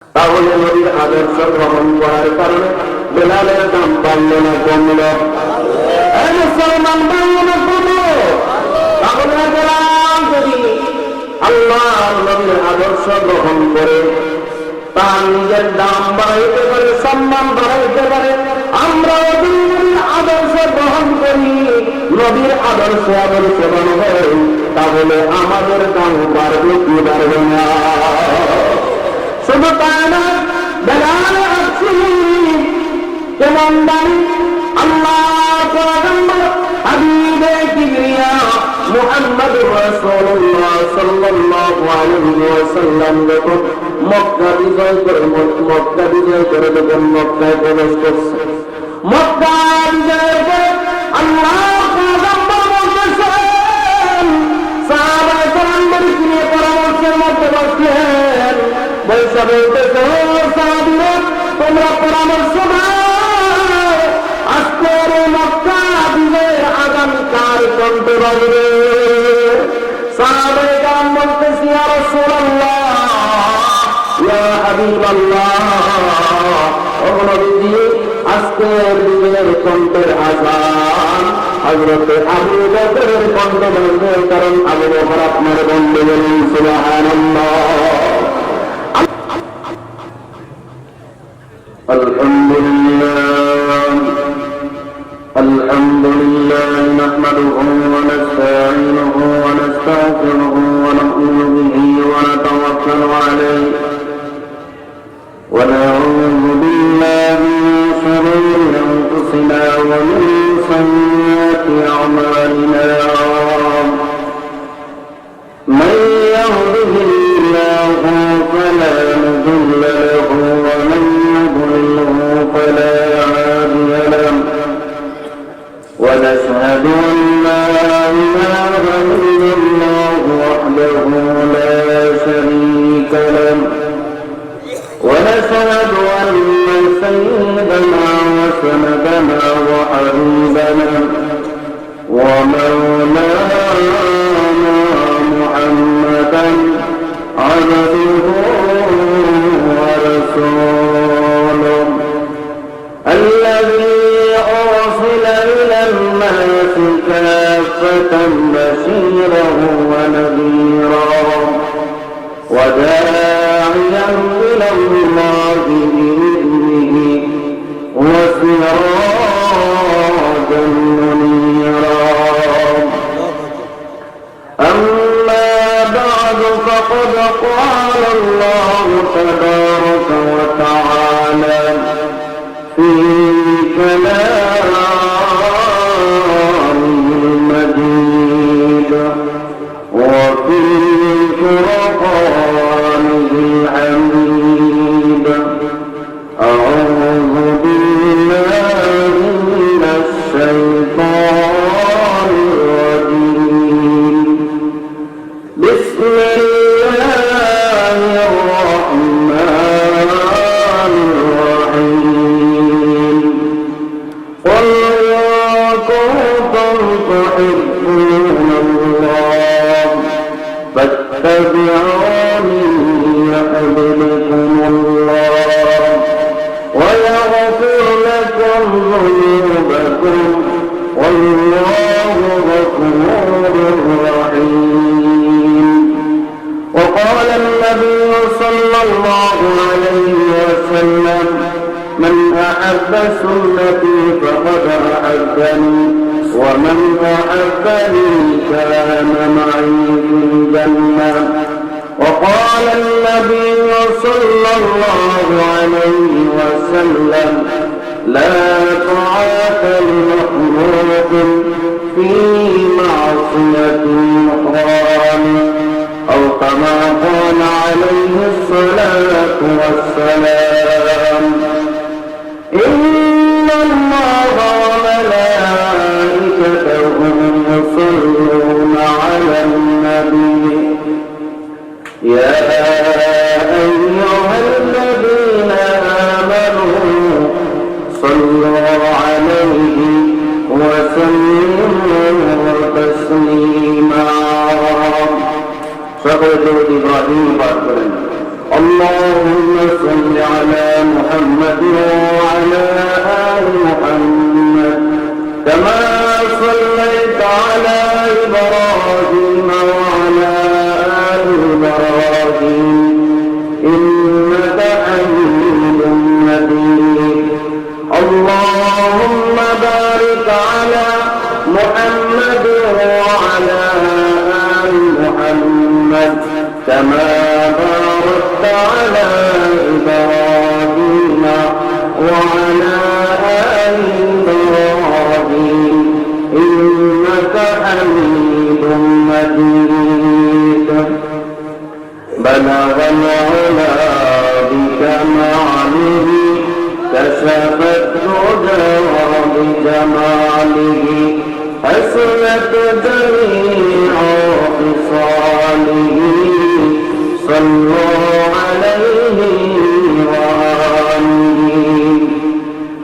তাহলে নবীর আদর্শ গ্রহণ করার কারণে বেলালের দাম বাড়ল না কমল? মুসলমান বাড়ল না কমল? তাহলে বেলাল যদি আল্লাহ নবীর আদর্শ গ্রহণ করে তার নিজের দাম বাড়াইতে পারে, সম্মান বাড়াইতে পারে, আমরা নবীর আদর্শ গ্রহণ করি, নবীর আদর্শ আদর্শবান হই, তাহলে আমাদের দাম বাড়বে কি বাড়বে না? শুধু তাই না, বেলাল আছি কেমন দামি আল্লাহ পয়গম্বর হাবিবে কিবরিয়া মুহাম্মদুর রাসূলুল্লাহ সাল্লাল্লাহু আলাইহি ওয়াসাল্লাম যখন মক্কা বিজয় করে যখন মক্কায় প্রবেশ করছে, মক্কা বিজয়ের পর আল্লাহ পয়গম্বর বলতেছেন, সাহাবায়ে কেরামদেরকে নিয়ে পরামর্শের মধ্যে বসলেন, বৈশা বলতেছে, সাহাবীরা তোমরা পরামর্শ দাও, আজকের মক্কা বিজয়ের আগামীকাল কণ্ঠে বাজবে। সাহাবায়ে কেরাম বলতেছে, ইয়া রাসূলুল্লাহ, ইয়া হাবিবাল্লাহ, ও নবীজি, আজকের বিজয়ের কণ্ঠের আযান হযরত আবু বকরের কণ্ঠ বাজবে, কারণ আবু বকর আপনার বন্ধু। বলুন সুবহানাল্লাহ। الحمد لله نحمده ونستعينه ونستغفره ونؤمن به ونتوكل عليه ونعوذ بالله من شرور أنفسنا ومن سيئات أعمالنا من يهده الله فلا مضل له ومن يضلله فلا هادي له ونشهد أن لا إله إلا الله وحده لا شريك له ونشهد أن سيدنا وسندنا وحبيبنا ومولانا محمدا عبده ورسوله الذي أرسل إلى الناس كافة بشيرا ونذيرا وداعيا إلى الله بإذنه وسراجا منيرا. أما بعد فقد قال الله تبارك وتعالى في كلامه المجيد وفي فرقانه الحميد. أعوذ بالله من الشيطان الرجيم. بسم الله الرحمن الرحيم. قل إن كنتم تحبون الله فاتبعوني يحببكم الله ويغفر لكم ذنوبكم والله غفور رحيم. وقال النبي صلى الله عليه وسلم من أحب سنتي فقد أحبني ومن أحبني كان معي في الجنة. وقال النبي صلى الله عليه وسلم لا طاعة لمخلوق في معصية الخالق أو كما قال عليه الصلاة والسلام. إن الله وملائكته يصلون على النبي يا أيها الذين آمنوا صلوا عليه وسلموا تسليما. فقد إبراهيم قال اللهم صل كما باركت على إبراهيم وعلى آل إبراهيم إنك حميد مجيد بلغ العلا بكماله كشف الدجى بجماله حسنت جميع خصاله صلوا عليه وآله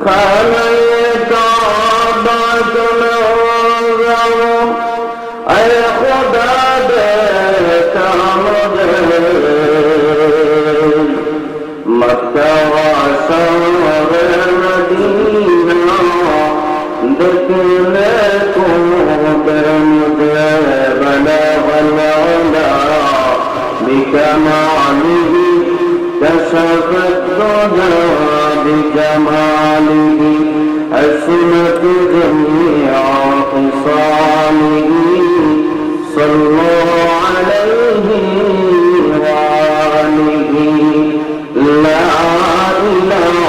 خليت عبد الأعظم أي خدا دیتا مجھے مکہ وشور مدینہ دیکھنے کو مجھے بلغ العلا بکماله كشف الدجى بجماله حسنت جميع خصاله صلوا عليه وآله لا إله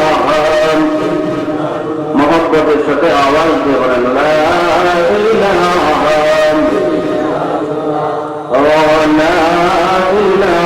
محبت الشفاء آواز دے لا إله لا إله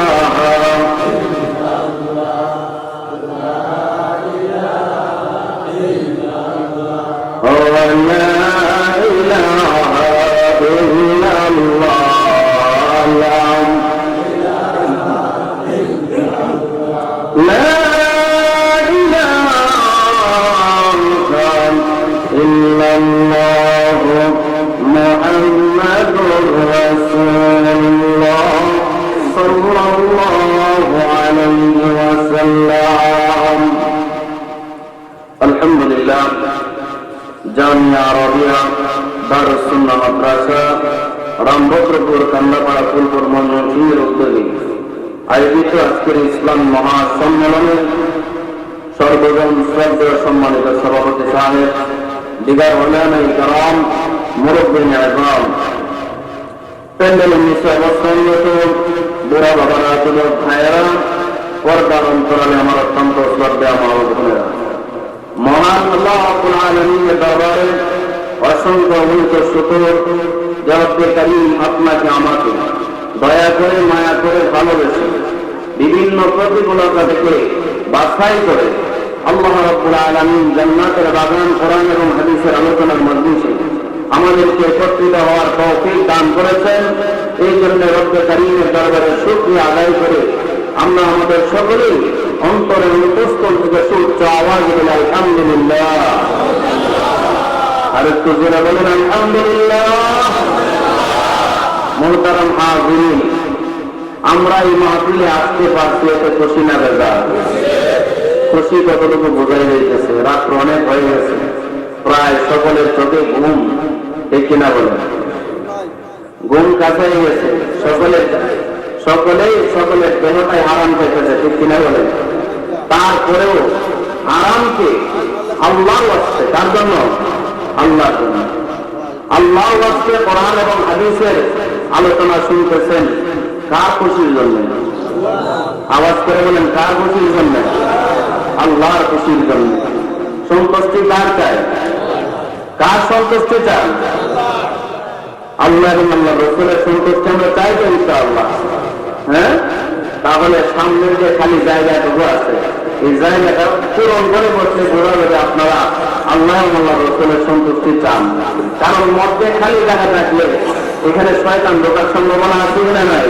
আলহামদুলিল্লাহ জামিয়া আরবিয়া দারুস সুন্নাহ মাদ্রাসা রামভদ্রপুর কান্দাপাড়া ফুলপুর ময়মনসিংহের উদ্যোগে আয়োজিত আজকের ইসলাম মহাসম্মেলনে সর্বজন শ্রদ্ধেয় সম্মানিত সভাপতি সাহেব দিগার ওলামায়ে কেরাম মুরব্বিন আযম প্যান্ডেলের নিচে অবস্থানরত বুড়া বাবারা যুবক ভাইয়েরা পর্দার অন্তরালে আমার অত্যন্ত শ্রদ্ধা মা ও বোনেরা মহান আল্লাহ রাব্বুল আলামিনের দরবারে অসংখ্য অগণিত শুকর যে রব্বে কারীম আপনাকে আমাকে দয়া করে মায়া করে ভালোবেসে বিভিন্ন প্রতিকূলতা থেকে বাছাই করে আল্লাহ রাব্বুল আলামিন জান্নাতের বাগান কোরআন এবং হাদিসের আলোচনার মজলিসে আমাদেরকে একত্রিত হওয়ার তৌফিক দান করেছেন। এই জন্য রব্বে কারীমের দরবারে শুকরিয়া আদায় করে আমরা আমাদের সকলেই অন্তরের অন্তঃস্থল থেকে সুউচ্চ আওয়াজ বলে আলহামদুলিল্লাহ, আর একটু জোরে বলেন আলহামদুলিল্লাহ। মুহতারাম হাজিরিন, আমরা এই মাহফিলে আসতে পারছি এতে খুশি না বেজা? খুশি কতটুকু বোঝাই যাইতেছে? রাত্র অনেক হয়ে গেছে, প্রায় সকলের চোখে ঘুম, ঠিক কিনা বলেন? ঘুম কাছে গেছে, সকলের দেহটাই আরাম পেতেছে, ঠিক কিনা বলেন? তারপরেও আরামকে আল্লাহর ওয়াস্তে, তার জন্য আল্লাহর জন্য, আল্লাহর ওয়াস্তে কোরআন এবং হাদিসের আলোচনা শুনতেছেন কার খুশির জন্য? আওয়াজ করে বলেন, কার খুশির জন্য? আল্লাহর খুশির জন্য। সন্তুষ্টি কার চায়? কার সন্তুষ্টি চান? আল্লাহ এবং আল্লাহ রাসূলের সন্তুষ্টি আমরা চাই তো ইনশাআল্লাহ। হ্যাঁ, তাহলে সামনের যে খালি জায়গাটুকু আছে এই জায়গাটা পূরণ করে বসলে বোঝা যাবে আপনারা আল্লাহ এবং আল্লাহ রাসূলের সন্তুষ্টি চান। কারণ মধ্যে খালি জায়গা থাকলে এখানে শয়তান ঢোকার সম্ভাবনা আছে না নাই?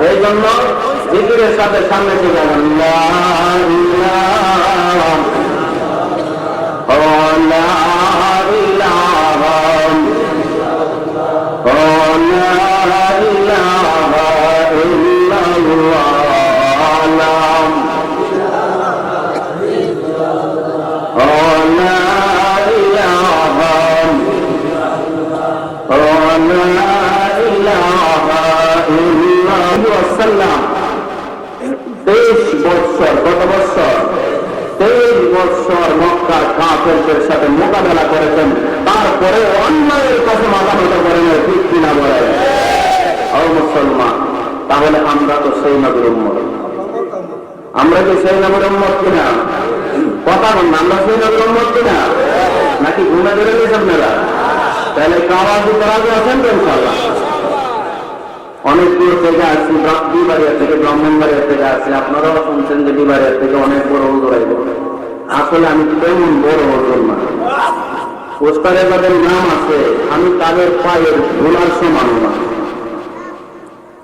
এই জন্য জিকিরের সাথে সামনে চলে যাবেন। মক্কার কাফেরদের সাথে মোকাবেলা করেছেন, তারপরে অন্যায়ের কাছে মাথা নত করেন, ঠিক কিনা বলেন? ও মুসলমান, তাহলে আমরা তো সেই নবীর উম্মত। আমরা কি সেই নবীর উম্মত কিনা? কথা বলুন, আমরা সেই নবীর উম্মত কিনা? নাকি ঘুমে ধরে গেছেন মেলা? তাহলে কাওয়াজি করাবে আছেন তো ইনশাআল্লাহ। অনেক দূর থেকে আসছি, বিবাড়িয়া থেকে, ব্রাহ্মণবাড়িয়া থেকে আসছি। আপনারাও শুনছেন যে বিবাড়িয়া থেকে অনেক বড় হুজুর আইব। আসলে আমি তেমন বড় হুজুর না। পোস্টারে যাদের নাম আছে আমি তাদের পায়ের ধুলার সমান না।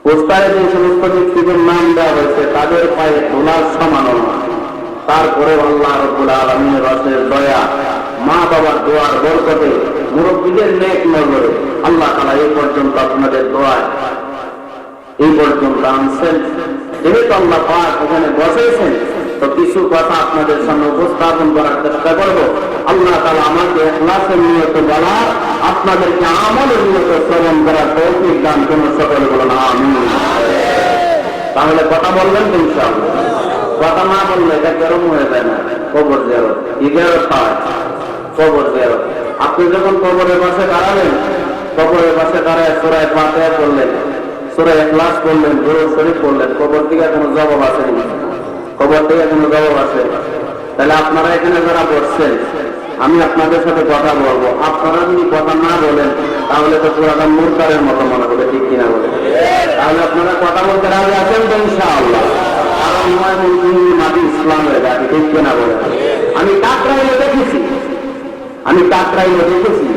পোস্টারে যে সমস্ত ব্যক্তিদের নাম দেওয়া হয়েছে তাদের পায়ে ধুলার সমান না। তারপরে আল্লাহ রাব্বুল আলামিনের রসের দয়া, মা বাবার দোয়ার বরকতে, মুরব্বীদের নেক নজরে আল্লাহ তাআলা এই পর্যন্ত আপনাদের দোয়ায় এই পর্যন্ত আনছেন। যেহেতু আল্লাহ পাক ওখানে বসেছেন, তো কিছু কথা আপনাদের সামনে উপস্থাপন করার চেষ্টা করব। আল্লাহ তাআলা আমাকে ইখলাসের নিয়ত বলা, আপনাদেরকে আমলের নিয়ত শ্রবণ করার তৌফিক দান করুন। সকলে বলুন আমিন। তাহলে কথা বলবেন তো ইনশাআল্লাহ। কথা না বললে এটা কেরম হয়ে যায় না? কবর জিয়ারত, ইজারত হয়, কবর জিয়ারত। আপনি যখন কবরের পাশে দাঁড়াবেন, কবরের পাশে দাঁড়ায় সূরা ফাতিহা পড়লেন, সূরা ইখলাস পড়লেন, দুরূদ শরীফ পড়লেন, কবর থেকে কোনো জবাব আসে না। কবর থেকে কোনো জবাব আসে? তাহলে আপনারা এখানে যারা বসছেন, আমি আপনাদের সাথে কথা বলবো, আপনারা যদি কথা না বলেন তাহলে তো পুরাটা মুরতাদের মতো মনে হবে, ঠিক কিনা বলে? তাহলে আপনারা কথা বলতে রাজি আছেন তো ইনশাআল্লাহ? কারণ মাটি ইসলামের জাতি, ঠিক কিনা বলে? আমি কাকরাইলে দেখেছি,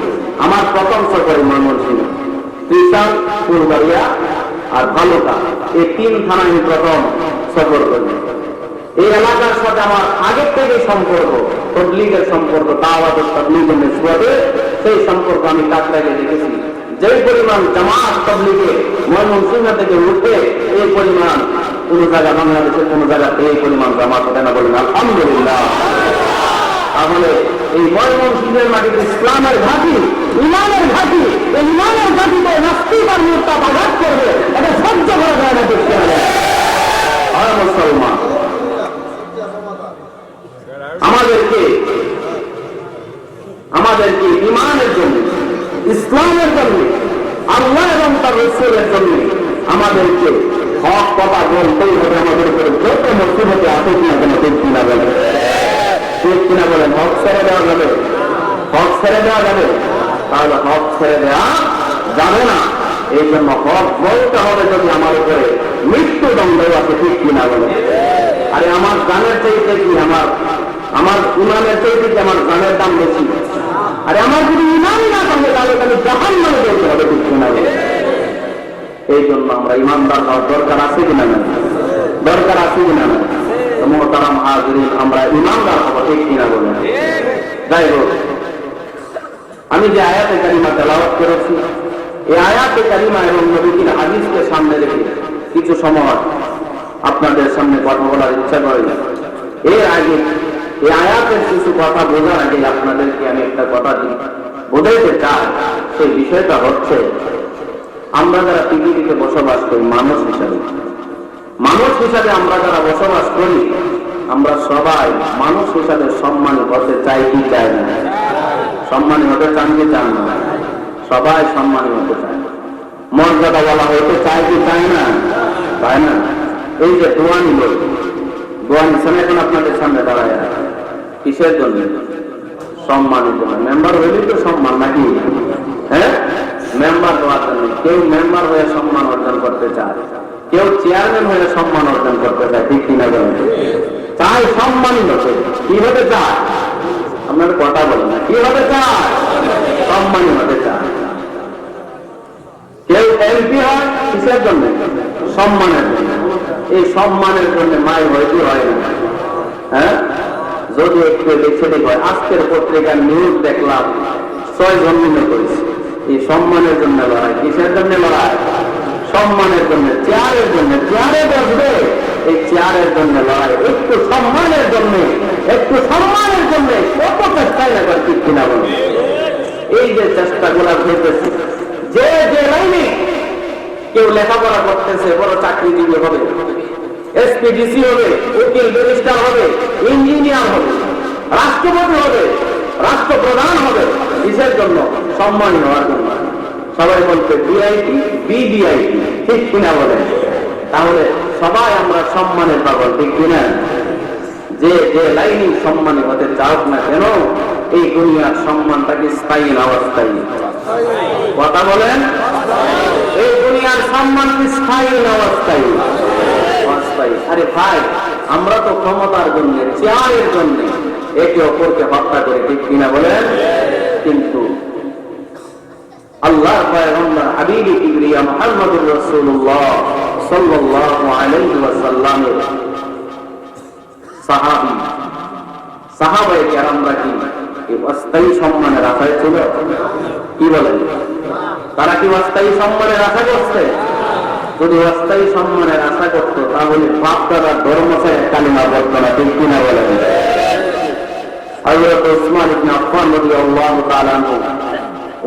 আমার প্রথম সফরে ময়মনসিংহ, ত্রিশাল, ফুলবাড়িয়া আর ভালুকা, এই 3 থানা আমি প্রথম সফর করি। এই এলাকার সাথে আমার আগের থেকে সম্পর্ক, তাবলীগের সম্পর্ক, দাওয়াত তাবলীগের নিসবতে সেই সম্পর্ক আমি কাকরাইলে দেখেছি। যেই পরিমাণ জামাত তাবলীগে ময়মনসিংহ থেকে উঠে, এই পরিমাণ কোন জায়গা, বাংলাদেশের কোন জায়গাতে এই পরিমাণ জামাত ওঠে না, বলেন আলহামদুলিল্লাহ। তাহলে এই ময়মনসিংহের মাটিতে ইসলামের ঘাঁটি, ইমানের ঘাঁটি, এই ইমানের ঘাঁটিতে নাস্তিক আর মুরতাদ আঘাত করবে, এটা সহ্য করা যায় না। দেখতে হবে মুসলমান, আমাদেরকে ইমানের জন্য, ইসলামের জন্য, আল্লাহ এবং তার রাসূলের জন্য আমাদেরকে হক কথা বলতেই হবে। আমাদের উপরে যত মুসিবতে আসুক না কেন, ঠিক কিনা বলেন? ঠিক কিনা বলেন? হক ছেড়ে দেওয়া যাবে? হক ছেড়ে দেওয়া যাবে? তাহলে হক ছেড়ে দেওয়া যাবে না। এই জন্য হক বলতে হবে যদি আমার উপরে মৃত্যুদণ্ড আছে, ঠিক কিনা বলেন? আরে আমার জানের চাইতে কি, আমার ইমানের চাইতে কি আমার জানের দাম বেশি? আরে আমার যদি ইমানই না থাকে তাহলে আমি জাহান্নামে যেতে হবে, ঠিক কিনা বলেন? এই জন্য আমরা ইমানদার হওয়ার দরকার আছে কিনা না? দরকার আছে কিনা না? মুহতারাম হাজিরিন, আমরা ইমানদার হব, ঠিক কিনা বলেন? যাই হোক, আমি যে আয়াতে কারিমা তেলাওয়াত করেছি, এই আয়াতে কারিমা এবং নবীর হাদিসকে সামনে রেখে কিছু সময় আপনাদের সামনে কথা বলার ইচ্ছা করে। এর আগে এই আয়াতের কিছু কথা বোঝার আগে আপনাদেরকে আমি একটা কথা বোঝাইতে চাই। সেই বিষয়টা হচ্ছে, আমরা যারা পৃথিবীতে বসবাস করি মানুষ হিসাবে আমরা যারা বসবাস করি, আমরা সবাই মানুষ হিসাবে সম্মানী হতে চাই কি চাই না? সম্মানী হতে চান কি চান না? সবাই সম্মানী হতে চায়, মর্যাদা বলা হইতে চায় কি চায় না? তাই না? এই যে দোয়া নিল, দোয়া নিচ্ছেন এখন আপনাদের সামনে দাঁড়ায়, কিসের জন্য? সম্মানের জন্য। মেম্বার হইলেই তো সম্মান নাকি? হ্যাঁ, মেম্বার হওয়ার জন্য। কেউ মেম্বার হয়ে সম্মান অর্জন করতে চায়, কেউ চেয়ারম্যান হয়ে সম্মান অর্জন করতে চায়, ঠিক কিনা বলেন? চাই সম্মানিত হতে। কি হতে চায়? আপনাদের কথা বলেন না, কি হতে চায়? সম্মানী হতে চায়। কেউ এমপি হয় কিসের জন্য? সম্মানের জন্য। এই সম্মানের জন্য মাই হইতে হয় না। হ্যাঁ, যদি একটু দেখে হয়, আজকের পত্রিকার নিউজ দেখলাম 6 জন মিলে করেছে। এই সম্মানের জন্য লড়াই। কিসের জন্য লড়াই? সম্মানের জন্য, চেয়ারের জন্য। চেয়ারে বসবে, এই চেয়ারের জন্য লড়াই। একটু সম্মানের জন্য, একটু সম্মানের জন্য কত চেষ্টাই লাগবে, ঠিক কিনা বলে? এই যে চেষ্টাগুলা হইতেছে, যে যে লাইনে কেউ লেখাপড়া করতেছে, বড় চাকরিজীবী হবে, এসপিডিসি হবে, উকিল ব্যারিস্টার হবে, ইঞ্জিনিয়ার হবে, রাষ্ট্রপতি হবে, রাষ্ট্রপ্রধান হবে। কিসের জন্য? সম্মানী হওয়ার জন্য। সবাই বলতে ভিআইপি, বিভিআইপি, ঠিক কিনা বলে? তাহলে সবাই আমরা সম্মানের পাগল, ঠিক কিনা? যে যে লাইনে সম্মানী হতে চাও না কেন, এই দুনিয়ার সম্মানটাকে স্থায়ী না অস্থায়ী? কথা বলেন, এই দুনিয়ার সম্মান কি স্থায়ী না অস্থায়ী? অস্থায়ী। আরে ভাই, আমরা তো ক্ষমতার জন্য, চেয়ারের জন্য একে অপরকে হত্যা করে, ঠিক কিনা বলেন? কিন্তু আল্লাহর পয়গম্বর হাবিবে কিবরিয়া মুহাম্মদুর রাসূলুল্লাহ সাল্লাল্লাহু আলাইহি ওয়াসাল্লামের সাহাবায়ে কেরামরা কি অস্থায়ী সম্মানের আশায় ছিল? কি বলেন? তারা কি অস্থায়ী সম্মানের আশা করছে? যদি অস্থায়ী সম্মানের আশা করত তাহলে বাপ-দাদার ধর্মে কালিমা বলতো না, ঠিক কিনা বলেন? হযরত উসমান ইবনে আফফান রাদিয়াল্লাহু তাআলা আনহু,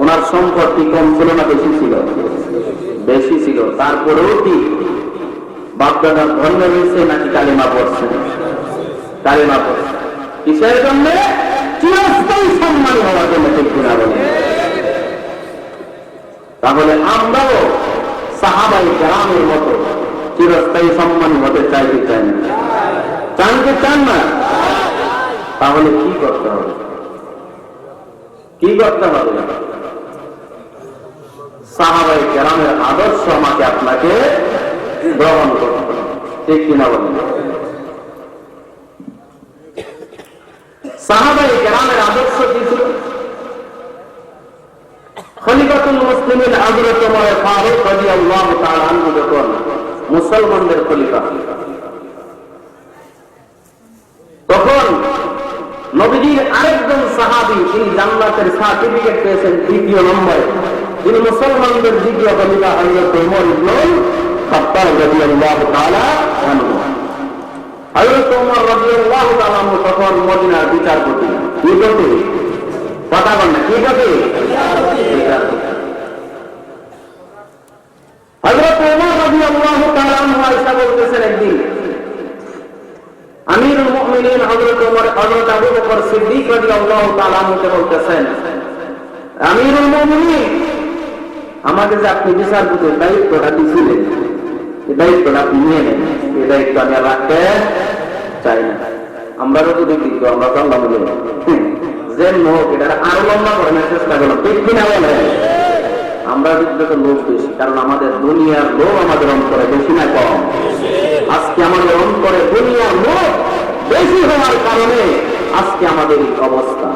ওনার সম্পত্তি কম ছিল না বেশি ছিল? বেশি ছিল। তারপরেও কি বাপ-দাদার ধর্মে রয়েছে নাকি কালিমা পড়ছে? কালিমা পড়ছে। কিসের জন্য? চিরস্থায়ী সম্মান হওয়ার জন্য, ঠিক কিনা বলেন? তাহলে আমরাও সাহাবায়ে কেরামের মতো চিরস্থায়ী সম্মানী হতে চাই কি চাই না? চান কি চান না? তাহলে কি করতে হবে? কি করতে হবে? সাহাবায়ে কেরামের আদর্শ আমাকে আপনাকে গ্রহণ করতে হবে, ঠিক কিনা বলেন? সাহাবায়ে কেরামের আদর্শ কি ছিল? খলিফাতুল মুসলিমিন হযরত ওমর ফারুক রাদিয়াল্লাহু তাআলা আনহু যখন মুসলমানদের খলিফা, তখন নবীজির আরেকজন সাহাবী, তিনি জান্নাতের সার্টিফিকেট পেয়েছেন দ্বিতীয় নম্বরে, তিনি মুসলমানদের দ্বিতীয় খলিফা হযরত ওমর ইবনুল খাত্তাব রাদিয়াল্লাহু তাআলা আনহু। হযরত ওমর রাদিয়াল্লাহু তাআলা আনহু তখন মদিনার বিচারপতি। কি করতে? কথা বল না, কি করতে? হযরত ওমর রাদিয়াল্লাহু তাআলা আনহু আয়েশা বলতেছেন, একদিন আমিরুল মুমিনিন হযরত ওমর, হযরত আবু বকর সিদ্দিক রাদিয়াল্লাহু তাআলা আনহুকে বলতেছেন, আমিরুল মুমিনিন, আমাকে যে আপনি বিচারপতির দায়িত্বটা দিয়েছিলেন, এই দায়িত্বটা আপনি নিয়ে নেন। এই দায়িত্ব আমি রাখতে চাই না। আমরা যদি বিজ্ঞ, আমরা তো আল্লাহ বলি যে লোক এটা আরো লম্বা করার চেষ্টা করলাম, ঠিক কিনা বলে? আমরা যদি লোক বেশি, কারণ আমাদের দুনিয়ার লোক আমাদের অন্তরে বেশি না কম? আজকে আমাদের অন্তরে দুনিয়ার লোক বেশি হওয়ার কারণে আজকে আমাদের এই অবস্থা।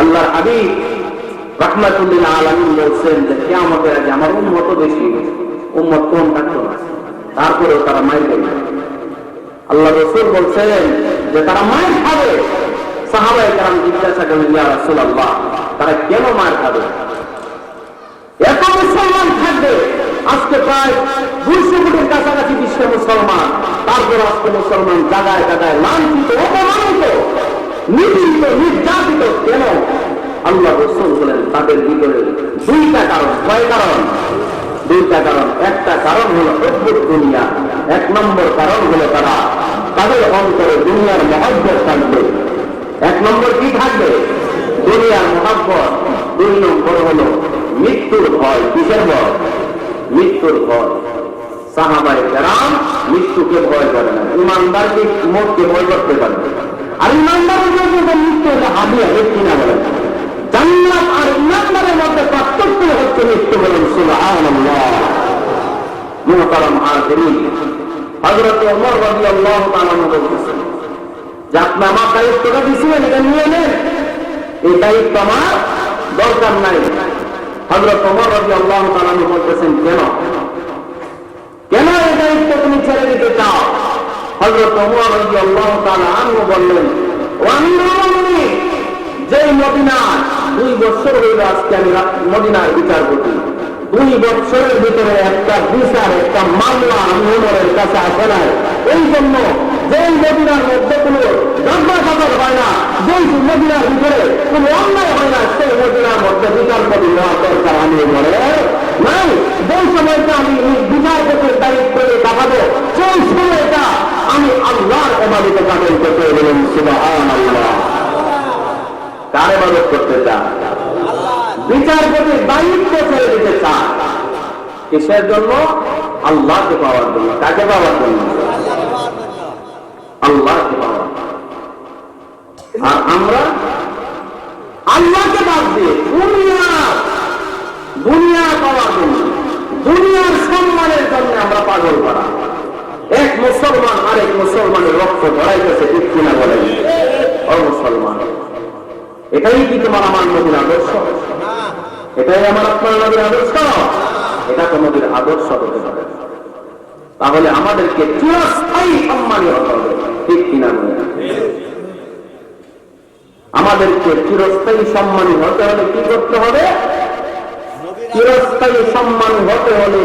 আল্লাহর হাবিব রাহমাতুল্লিল আলামিন বলছেন যে কিয়ামতের আগে আমার উম্মত বেশি, উম্মত কম থাকতো না, তারপরেও তারা মাইর খাবে। আল্লাহ রাসূল বলছেন যে তারা মাইর খাবে। সাহাবায়ে কেরাম জিজ্ঞাসা করলেন, ইয়া রাসূলুল্লাহ, তারা কেন মার খাবে? এত মুসলমান থাকবে, আজকে প্রায় 200 কোটির কাছাকাছি বিশ্বে মুসলমান, তারপর আজকে মুসলমান জায়গায় জায়গায় লাঞ্ছিত, অপমানিত, নিপীড়িত, নির্যাতিত কেন? আল্লাহ রাসূল বলেন তাদের ভিতরে দুইটা কারণ। কয় কারণ? দুইটা কারণ। একটা কারণ হলো হুব্বুদ দুনিয়া, এক নম্বর কারণ হলো তাদের অন্তরে দুনিয়ার মহব্বত থাকবে। এক নম্বর কি থাকবে? দুনিয়ার মহব্বত। দুই নম্বর হলো মৃত্যুর ভয়। কিসের ভয়? মৃত্যুর ভয়। সাহাবায়ে কেরাম মৃত্যুকে ভয় করে না, ইমানদারকে মৌতকে ভয় করতে পারে। আর ইমানদারের মধ্যে মৃত্যু হলে হাদিয়া, ঠিক কিনা বলেন? জান্নাত আর ইমানদারের মধ্যে পার্থক্য হচ্ছে মৃত্যু। বলেন সুবহানাল্লাহ। মুহতারাম হাজিরিন, হযরত ওমর রাদিয়াল্লাহু তাআলা বলতেছেন যে আপনি আমার দায়িত্বটা দিয়েছিলেন, এটা নিয়ে নেন, এই দায়িত্ব আমার দরকার নাই। হযরত ওমর রাদিয়াল্লাহু তাআলা বলতেছেন, কেন কেন এই দায়িত্ব তুমি ছেড়ে দিতে চাও? হযরত ওমর রাদিয়াল্লাহু তাআলা আনহু বললেন, ও আমিরুল মুমিনিন, যেই মদিনায় 2 বছর হইল আজকে আমি মদিনার বিচারপতি, 2 বছরের ভিতরে একটা বিচার, একটা মামলা আমি ওমরের কাছে আসে নাই। এই জন্য যেই মদিনার মধ্যে কোনো দরবার হয় না, যেই মদিনার ভিতরে কোনো অন্যায় হয় না, সেই মদিনার মধ্যে বিচারপতি হওয়ার দরকার আমি ওমরের নাই। যেই সময়টা আমি বিচারপতির দায়িত্ব দেখাবো, সেই সময়টা আমি আল্লাহর ইবাদতে কাটাই করতে। বলেন সুবহানাল্লাহ। কার ইবাদত করতে চান? বিচারপতির দায়িত্ব ছেড়ে দিতে চান। কিসের জন্য? আল্লাহকে পাওয়ার জন্য। কাকে পাওয়ার জন্য? আল্লাহকে পাওয়ার। আর আমরা আল্লাহকে বাদ দিয়ে দুনিয়া পাওয়ার জন্য, দুনিয়ার সম্মানের জন্য আমরা পাগল করা। এক মুসলমান আরেক মুসলমানের রক্ত ধরাইতেছে, ঠিক কিনা বলেন? ও মুসলমান, এটাই কি তোমার আমার নবীর আদর্শ? এটাই আমার আপনার নবীর আদর্শ? এটা তো নবীর আদর্শ হতে পারে। তাহলে আমাদেরকে চিরস্থায়ী সম্মানী হতে হবে, ঠিক কিনা বলেন? আমাদেরকে চিরস্থায়ী সম্মানী হতে হলে কি করতে হবে? চিরস্থায়ী সম্মানী হতে হলে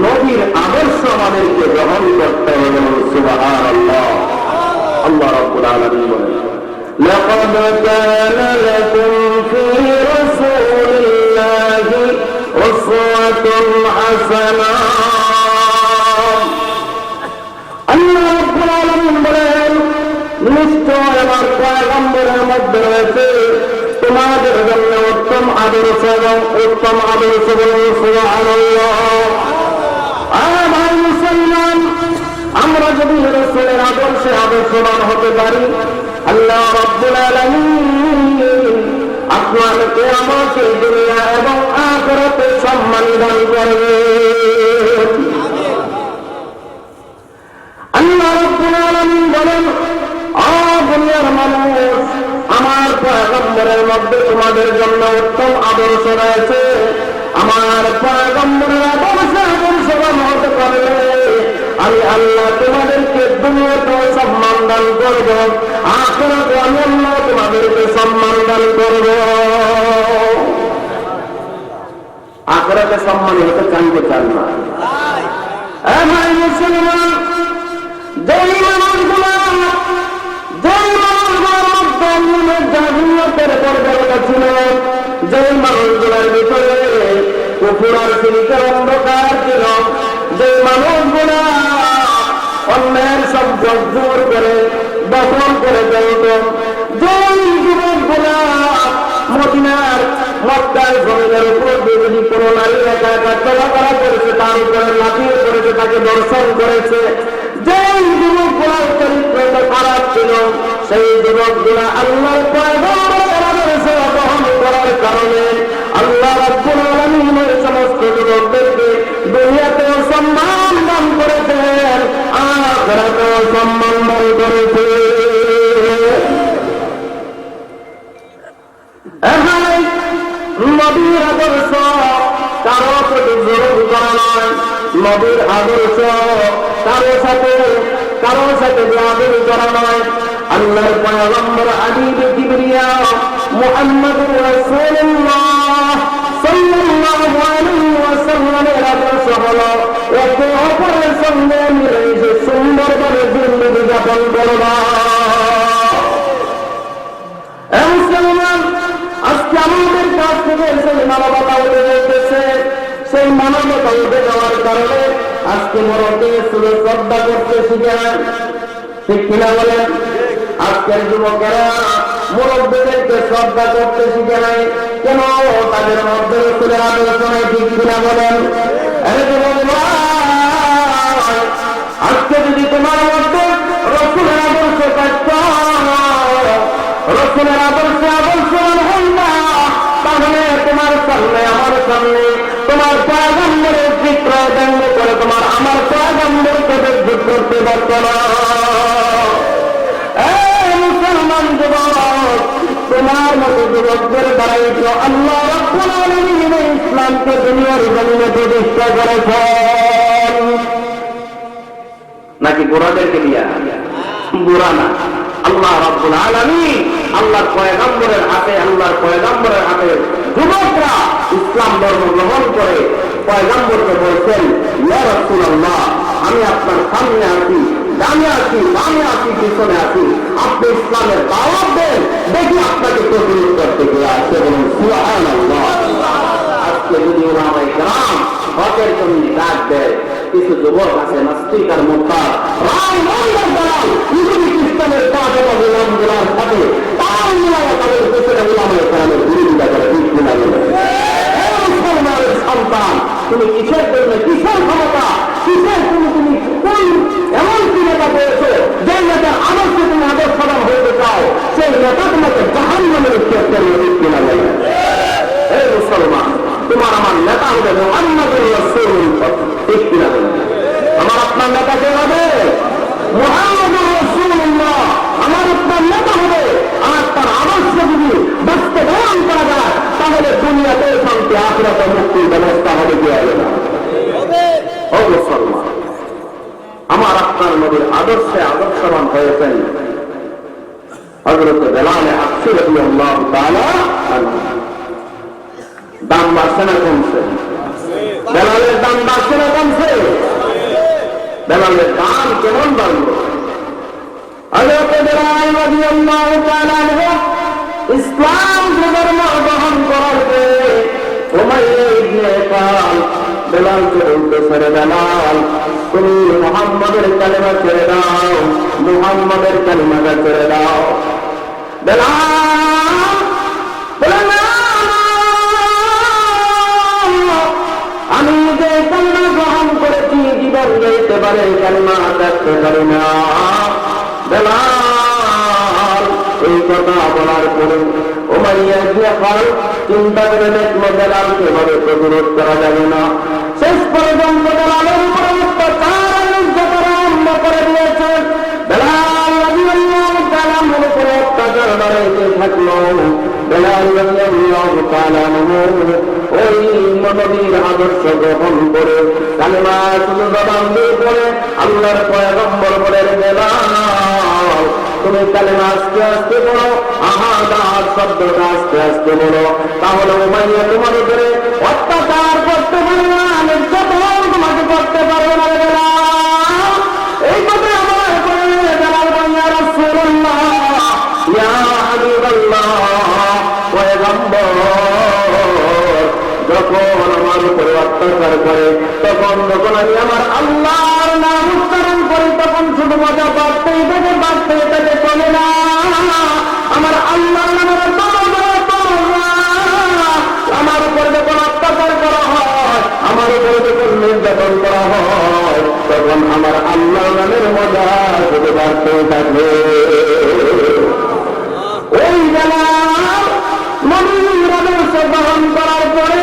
নবীর আদর্শ আমাদেরকে গ্রহণ করতে হবে। সুবহানাল্লাহ। আল্লাহ রাব্বুল আলামিন বলেন, লাকাদ কানা লাকুম ফী রাসূলিল্লাহি উসওয়াতুন হাসানাহ। আল্লাহ রাব্বুল আলামিন বলেন, নিশ্চয় আমার পয়গম্বরের মধ্যে রয়েছে তোমাদের জন্য উত্তম আদর্শ এবং উত্তম আদর্শ। সুবহানাল্লাহ। ভাই মুসলমান, আমরা যদি রাসূলের আদর্শে আদর্শবান হতে পারি, আল্লাহ রাব্বুল আলামিন আপনাকে আমাকে দুনিয়া এবং আখিরাতে সম্মান দান করবেন। আল্লাহ রাব্বুল আলামিন বলেন, দুনিয়ার মানুষ, আমার পয়গম্বরের মধ্যে তোমাদের জন্য উত্তম আদর্শ রয়েছে। আমার পয়গম্বরের আদর্শবান হতে পারলে আমি আল্লাহ তোমাদেরকে দুনিয়াতে সম্মান দান করব, আখিরাতে আমি আল্লাহ তোমাদেরকে সম্মান দান করব। আখিরাতে সম্মানী হতে চান কে চান না? ভাই মুসলমান, যেই মানুষগুলো জাহিলিয়াতের পর্দাটা ছিল, যেই মানুষগুলোর ভিতরে কুফর আর শিরকের অন্ধকার ছিল, যেই মানুষগুলা অন্যায়ের সম্পদ জোর করে দখল করে ফেলত, যেই যুবকগুলা মদিনার মক্কার জমিনের উপর যদি কোনো নারী একা একা চলাফেরা করেছে, তার উপরে লাফিয়ে করেছে, তাকে দর্শন করেছে, যেই যুবকগুলার চরিত্রটা খারাপ ছিল, সেই যুবকগুলা আল্লাহর পয়গম্বরের আদর্শ গ্রহণ করার কারণে আল্লাহ রাব্বুল আলামিন এই সমস্ত যুবকদেরকে দুনিয়াতেও সম্মান দান করেছেন, আখিরাতেও সম্মান দান করেছেন। নবীর আদর্শ কারো প্রতি জুলুম করা নয়, নবীর আদর্শ কারো সাথে বেয়াদবি করা নয়। আল্লাহর পয়গম্বর হাবিবে কিবরিয়া মুহাম্মদুর রাসূলুল্লাহ সাল্লাল্লাহু আলাইহি ওয়াসাল্লামের আদর্শ হলো একে অপরের সঙ্গে মিলেমিশে সুন্দরভাবে জীবন যাপন করা। মুসলমান, আজকে আমাদের কাছ থেকে সেই মানবতা উঠে যেতেছে, সেই মানবতা উঠে যাওয়ার কারণে আজকে বড়কে শ্রদ্ধা করতে শিখে না, ঠিক কিনা বলেন? আজকের যুবকেরা মুরব্বীদেরকে শ্রদ্ধা করতে শিখে নাই কেন? তাদের মধ্যে রসুলের আদর্শ নাই, ঠিক কিনা বলেন? আজকে যদি তোমার মধ্যে রসুলের আদর্শ থাকতো, রসুলের আদর্শবান হল না, তাহলে তোমার সামনে আমার সামনে তোমার পয়গম্বরের চিত্র ব্যঙ্গ করে তোমার আমার পয়গম্বরকে বেজ্জত করতে পারত না। মুসলমান যুবক, তোমার মতো যুবকদের দ্বারাই তো আল্লাহ রাব্বুল আলামিন ইসলামকে দুনিয়ার জমিনে প্রতিষ্ঠা করেছেন। নাকি গোড়াদেরকে দিয়া? গোড়া না, আল্লাহ রাব্বুল আলামিন আল্লাহর পয়গম্বরের হাতে, আল্লাহর পয়গম্বরের হাতে যুবকরা ইসলাম ধর্ম গ্রহণ করে পয়গম্বরকে বলছেন, ইয়া রাসূলুল্লাহ, আমি আপনার সামনে আছি, ডানে আছি, বামে আছি, পিছনে আছি, আপনি ইসলামের দাওয়াত দেন, দেখি আপনাকে কবুল করতে কে আছে, বলুন সুবহানাল্লাহ। আজকে যদি ওলামায়ে কেরাম হকের জন্য ডাক দেয়, কিছু যুবক আছে নাস্তিক আর মুরতাদ রায় মন্দের দলাল ইহুদি খ্রিস্টানের কাজ এবং গোলামগুলার সাথে তার মিলায় তাদের পেছনে ওলামায়ে কেরামের বিরোধিতা করে, ঠিক কিনা বলেন? মুসলমানের সন্তান, তুমি কিসের জন্য, কিসের ক্ষমতা, নেতা হবে মুহাম্মদুর রাসূলুল্লাহ। ঠিক কিনা? আমার আপনার নেতা কে হবে? মুহাম্মদুর রাসূলুল্লাহ। আমার আপনার নেতা হবে। আর তার আদর্শ যদি বাস্তবায়ন করা যায় তাহলে দুনিয়াতে শান্তি, আখিরাতে মুক্তির ব্যবস্থা হবে কি হবে না? ও মুসলমান, আমার আপনার নবীর আদর্শে আদর্শবান হয়েছেন হযরত বেলাল হাবশী রাদিয়াল্লাহু তাআলা আনহু। দাম বাড়ছে না কমছে? বেলালের দাম বাড়ছে না কমছে? বেলালের দাম কেমন বাড়লো? হযরত বেলাল রাদিয়াল্লাহু তাআলা আনহু ইসলাম ধর্ম গ্রহণ করার পরে উমাইয়া ইবনে খালদ বেলালকে বলতেছে, বেলাল তুমি মুহাম্মাদের কালিমা ছেড়ে দাও, মুহাম্মাদের কালিমাটা ছেড়ে দাও। বেলাল আমি যে কালিমা গ্রহণ করেছি জীবন যাইতে পারে কালিমা দেখতে পারি না। বেলাল এই কথা বলার পরে উমাইয়া ইবনে খালদ চিন্তা করে দেখলো বেলালকে এভাবে প্রতিরোধ করা যাবে না। শেষ পর্যন্ত বেলালের উপর অত্যাচার আরম্ভ করে দিয়েছে। বেলাল রাদিয়াল্লাহু তাআলা আনহুর উপর অত্যাচার বাড়াইতে থাকলো। বেলাল রাদিয়াল্লাহু তাআলা আনহু ওই নবীর আদর্শ গ্রহণ করে কালিমা শুধু জবান দিয়ে পড়ে আল্লাহর পয়গম্বর বলেন, বেলাল তুমি কালিমা আস্তে আস্তে বলো, আহাদ শব্দটা আস্তে আস্তে বলো, তাহলে উমাইয়া তোমার উপরে অত্যাচার করতে পারবে না, নির্যাতন তোমাকে করতে পারবে না। এই কথা আমার করে বেলাল বলল, ইয়া রাসূলুল্লাহ, ইয়া হাবিবাল্লাহ, পয়গম্বর যখন আমার উপরে অত্যাচার করে তখন যখন আমি আমার আল্লাহর নাম উচ্চারণ করি তখন শুধু মজা বাড়তেই থাকে চলে না। আমার আল্লাহর নামের আমার উপরে যখন অত্যাচার করা হয়, আমার উপরে যখন নির্যাতন করা হয় তখন আমার আল্লাহর নামের মজা শুধু বাড়তেই থাকবে। ওই বেলা নবীর আদর্শ গ্রহণ করার পরে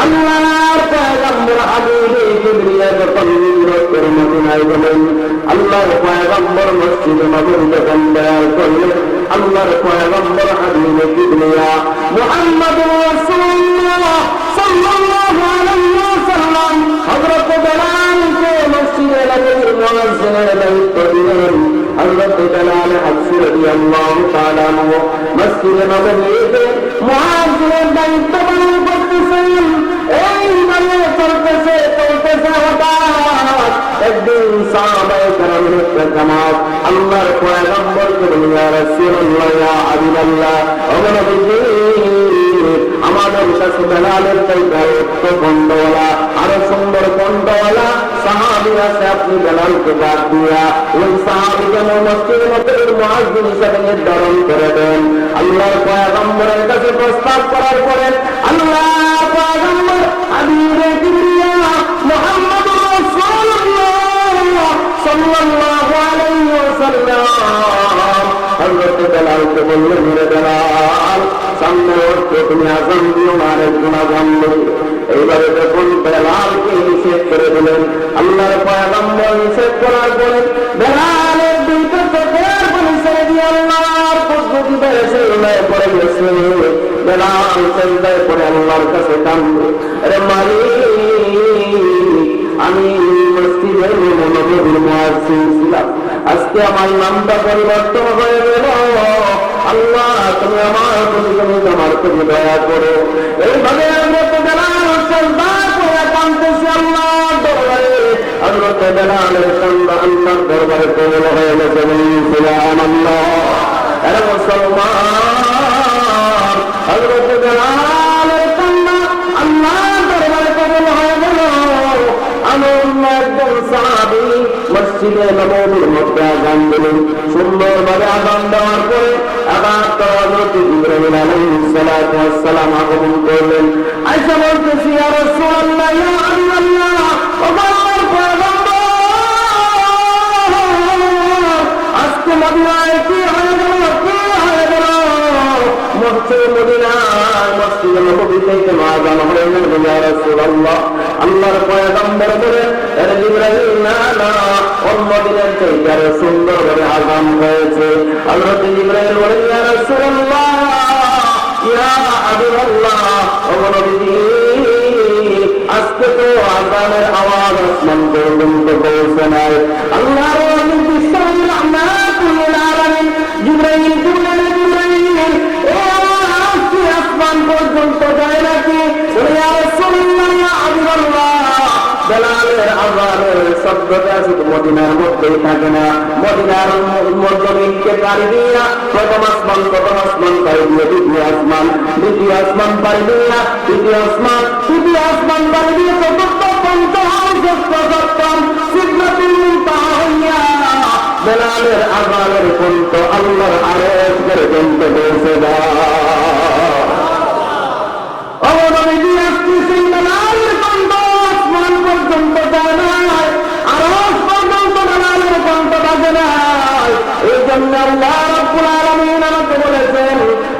আল্লাহর পয়গম্বর হাবিবে জিবরিল যখন হিজরত করে মদিনায় গেলেন, আল্লাহর পয়গম্বর মসজিদে নববী যখন বয়ান করলেন, আল্লাহর পয়গম্বর হাবিবে জিবরিল মুহাম্মদুর রাসূলুল্লাহ সাল্লাল্লাহু আলাইহি ওয়াসাল্লাম হযরত বেলালকে মসজিদে নববীর মুয়াজ্জিনের দায়িত্ব দিলেন। হযরত বেলাল হাবশী রাদিয়াল্লাহু তাআলা আনহু মসজিদে নববীতে মুয়াজ্জিনের দায়িত্ব পালন করতেছেন। এইভাবে চলতেছে হঠাৎ একদিন সাহাবায়ে কেরামের একটা জামাত আল্লাহর পয়গম্বরকে বলল, ইয়া রাসূলুল্লাহ, ইয়া হাবিবাল্লাহ, ও নবীজি, আমাদের কাছে বেলালের চাইতে কণ্ঠওয়ালা আরো সুন্দর কণ্ঠওয়ালা সাহাবী আছে, আপনি বেলালকে বাদ দিয়া ওই সাহাবীকে মসজিদের নববীর মুয়াজ্জিন হিসেবে নির্ধারণ করে দেন। আল্লাহর পয়গম্বরের কাছে প্রস্তাব করার পরে আল্লাহর পয়গম্বর হাবিবে জিবরিল মুহাম্মদুর রাসূলুল্লাহ সাল্লাল্লাহু আলাইহি ওয়াসাল্লাম হযরত বেলালকে বললেন, হে বেলাল, সামনে উঠতে তুমি আযান দিও না, আরেকজন আযান দিও। এইভাবে যখন বেলালকে নিষেধ করে দিলেন, আল্লাহর পয়গম্বর নিষেধ করার পরে বেলালের দুইটা চোখের পানি ছেড়ে দিয়ে আল্লাহর পদ্ধতিতে সেজদায় পড়ে গেছে। বেলাল সেজদায় পড়ে আল্লাহর কাছে কাঁদে, আরে মালিক, আমি মসজিদের নববীর মুয়াজ্জিন ছিলাম, আজকে আমার নামটা পরিবর্তন হয়ে গেল। আল্লাহ তুমি আমার প্রতি আমার প্রতি দয়া করো। এইভাবে হযরত বেলাল সেজদায় পড়ে কাঁদতেছে আল্লাহর দরবারে। হযরত বেলালের কান্না আল্লাহর দরবারে কবুল হয়ে গেছে। সুবহানাল্লাহ। আরে মুসলমান, হযরত বেলালের কান্না আল্লাহর দরবারে কবুল হয়ে গেল। একজন সাহাবী মসজিদে নববীর মধ্যে আযান দিলেন। সুন্দরভাবে আযান দেওয়ার পরে আবার হযরত জিবরাইল আলাইহিস সালাতু ওয়াস সালাম আগমন করলেন। আয়েশা বলতেছি, ইয়া রাসূলুল্লাহ, ইয়া আল্লাহ, ও আল্লাহর পয়গম্বর, আজকে মদিনায় কি হয়ে গেল, কি হয়ে গেল? মসজিদে মদিনায় মসজিদে নববী থেকে আযান হয়ে গেল। ইয়া রাসূলুল্লাহ, মদিনার চাইতে আরো সুন্দর ভাবে আযান হয়েছে। হযরত জিবরাইল বলেন, ইয়া রাসূলুল্লাহ, ইয়া হাবিবাল্লাহ, ও নবীজি, আজকে তো আযানের আওয়াজ আসমান পর্যন্ত পৌঁছে নাই। আল্লাহর ওলি বিশ্বনবী রাহমাতুল আলামিন জিবরাইল বলেন, জিবরাইল, ও আজকে আসমান পর্যন্ত যায় নাকি? ইয়া রাসূলুল্লাহ, ইয়া হাবিবাল্লাহ, বেলালের আযানের শব্দটা শুধু মদিনার মধ্যেই থাকে না, মদিনার মধ্যে পাড়ি দিয়া প্রথম আসমান পাড়ি দিয়ে দ্বিতীয় আসমান পাড়ি দিয়া তৃতীয় আসমান পাড়ি দিয়ে চতুর্থ, পঞ্চম, ষষ্ঠ, সপ্তম, সিদরাতুল মুনতাহা হইয়া বেলালের আযানের কণ্ঠ আল্লাহর আরশ পর্যন্ত পৌঁছে যায়। নবীজি আসতেছেন, বেলালের কণ্ঠ আসমান পর্যন্ত যায় নাই, আরশ পর্যন্ত বেলালের কণ্ঠ বাজে নাই। এই জন্য আল্লাহ রাব্বুল আলামিন আমাকে বলেছেন,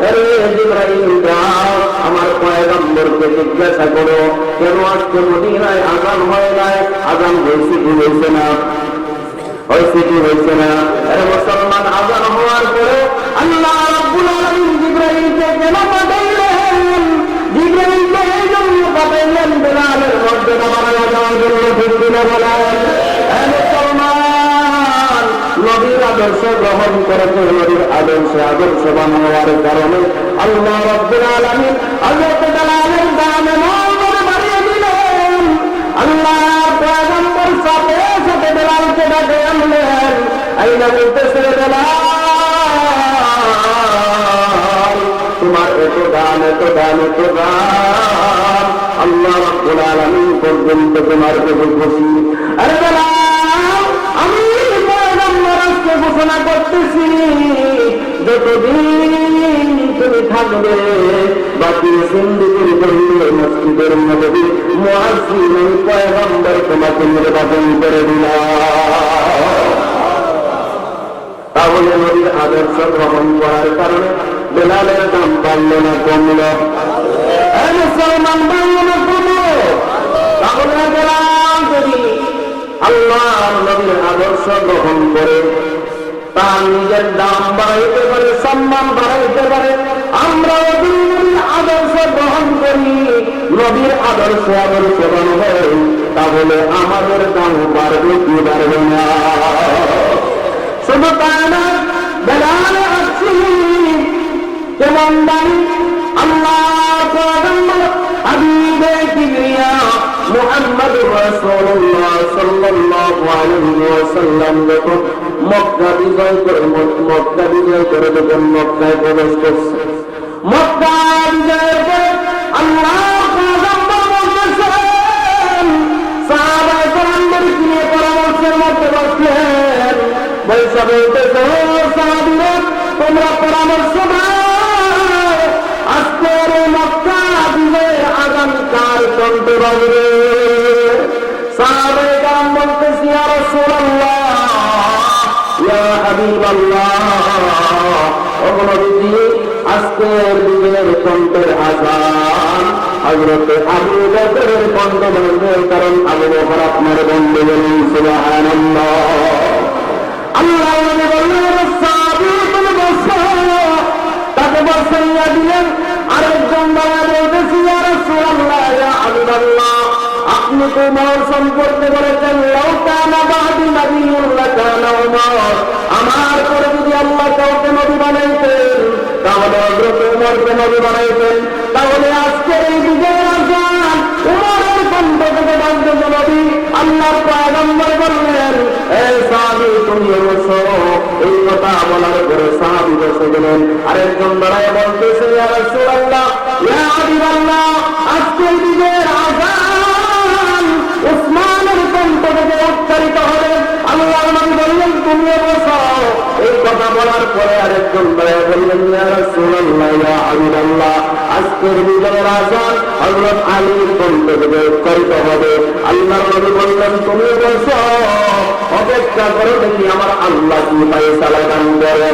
আরে জিবরাইল, যাও আমার পয়গম্বরকে জিজ্ঞাসা করো, কেন আজকে মদিনায় আযান হয় নাই? আযান হয়েছে কি হয়েছে না? হয়েছে কি হয়েছে না? আরে মুসলমান, আযান হওয়ার পরে আল্লাহ রাব্বুল আলামিন জিবরাইলকে কেন পাঠাইলেন? জিবরাইলকে এই জন্য পাঠাইলেন, বেলালের মর্যাদা বাড়াইয়া দেওয়ার জন্য। ঠিক কিনা বলেন? মুসলমান, নবীর আদর্শ গ্রহণ করেছে, নবীর আদর্শবান হওয়ার কারণে আল্লাহ রাব্বুল আলামিন হযরত বেলালের দাম এমন করে বাড়িয়ে দিলেন। আল্লাহ পয়গম্বর সাথে সাথে বেলালকে ডাকে আনলেন, আইনা বলতেছে, বেলাল, তোমার এত দান আল্লাহ রাব্বুল আলামিন পর্যন্ত তোমার প্রতি খুশি। আরে বেলাল, আমি পয়গম্বর আজকে ঘোষণা করতেছি, যতদিন তুমি থাকবে বাকি জিন্দেগির জন্য মসজিদের নববী মুয়াজ্জিন পয়গম্বর তোমাকে নির্বাচন করে দিলাম। তাহলে নবীর আদর্শ গ্রহণ করার কারণে বেলালের দাম বাড়ল না কমল? মুসলমান, বাড়ল না কমল? তাহলে বেলাল যদি আল্লাহর নবীর আদর্শ গ্রহণ করে তার নিজের দাম বাড়াইতে পারে, সম্মান বাড়াইতে পারে, আমরা নবীর আদর্শ গ্রহণ করি, নবীর আদর্শবান হই, তাহলে আমাদের দাম বাড়বে কি বাড়বে না? শুধু তাই না, বেলালে আসছি কেমন দামি আল্লাহ পয়গম্বর হাবিবে কিবরিয়া মুহাম্মদুর রাসূলুল্লাহ সাল্লাল্লাহু আলাইহি ওয়াসাল্লাম যখন মক্কা বিজয় করে যখন মক্কায় প্রবেশ করছে, মক্কা বিজয়ের পরে আল্লাহ পয়গম্বর বলতেছেন, সাহাবায়ে কেরামদের নিয়ে পরামর্শের মধ্যে বসলেন, বৈশা বলতেছে, সাহাবীরা তোমরা পরামর্শ দাও, আজকের মক্কা বিজয়ের আযান কার কণ্ঠে বাজবে? সাহাবায়ে কেরাম বলতেছে, ইয়া রাসূলুল্লাহ, ইয়া হাবিবাল্লাহ, ও নবীজি, আজকের বিজয়ের কণ্ঠের আযান হযরত আবু বকরের কণ্ঠ বাজবে, কারণ আবু বকর আপনার বন্ধু। বলুন সুবহানাল্লাহ। আল্লাহ নবী বললেন, সাহাবী তুমি বসো, তাকে বসাইয়া দিলেন। আরেকজন দাঁড়িয়ে বলতেছি, ইয়া রাসূলুল্লাহ, ইয়া হাবিবাল্লাহ, আপনি তো উমর সম্পর্কে বলেছেন, লাউ কানা বাদি নাবিয়্যুন লাকানা উমর, আমার পরে যদি আল্লাহ কাউকে নবী বানাইতেন তাহলে হযরত উমরকে নবী বানাইতেন। তাহলে আজকের এই বিজয়ের আযান উমরের কণ্ঠ থেকে বাজবে নবী। আল্লাহর পয়গম্বর বললেন, এ সাহাবী তুমি বসো। এই কথা বলার পরে সাহাবী বসে গেলেন। আরেকজন দাঁড়ায় বলতেছে, ইয়া রাসূলুল্লাহ, ইয়া হাবিবাল্লাহ, আজকের বিজয়ের আযান উসমানের কণ্ঠ থেকে উচ্চারিত হবে। আল্লাহর নবী বললেন, তুমি বসো। এই কথা বলার পরে আরেকজন দাঁড়ায় বললেন, ইয়া রাসূলুল্লাহ, ইয়া হাবিবাল্লাহ, আজকের বিজয়ের আযান হযরত আলীর কণ্ঠ থেকে উচ্চারিত হবে। আল্লাহর নবী বললেন, তুমি বসো, অপেক্ষা করো, দেখি আমার আল্লাহ কি ফয়সালা দান করে।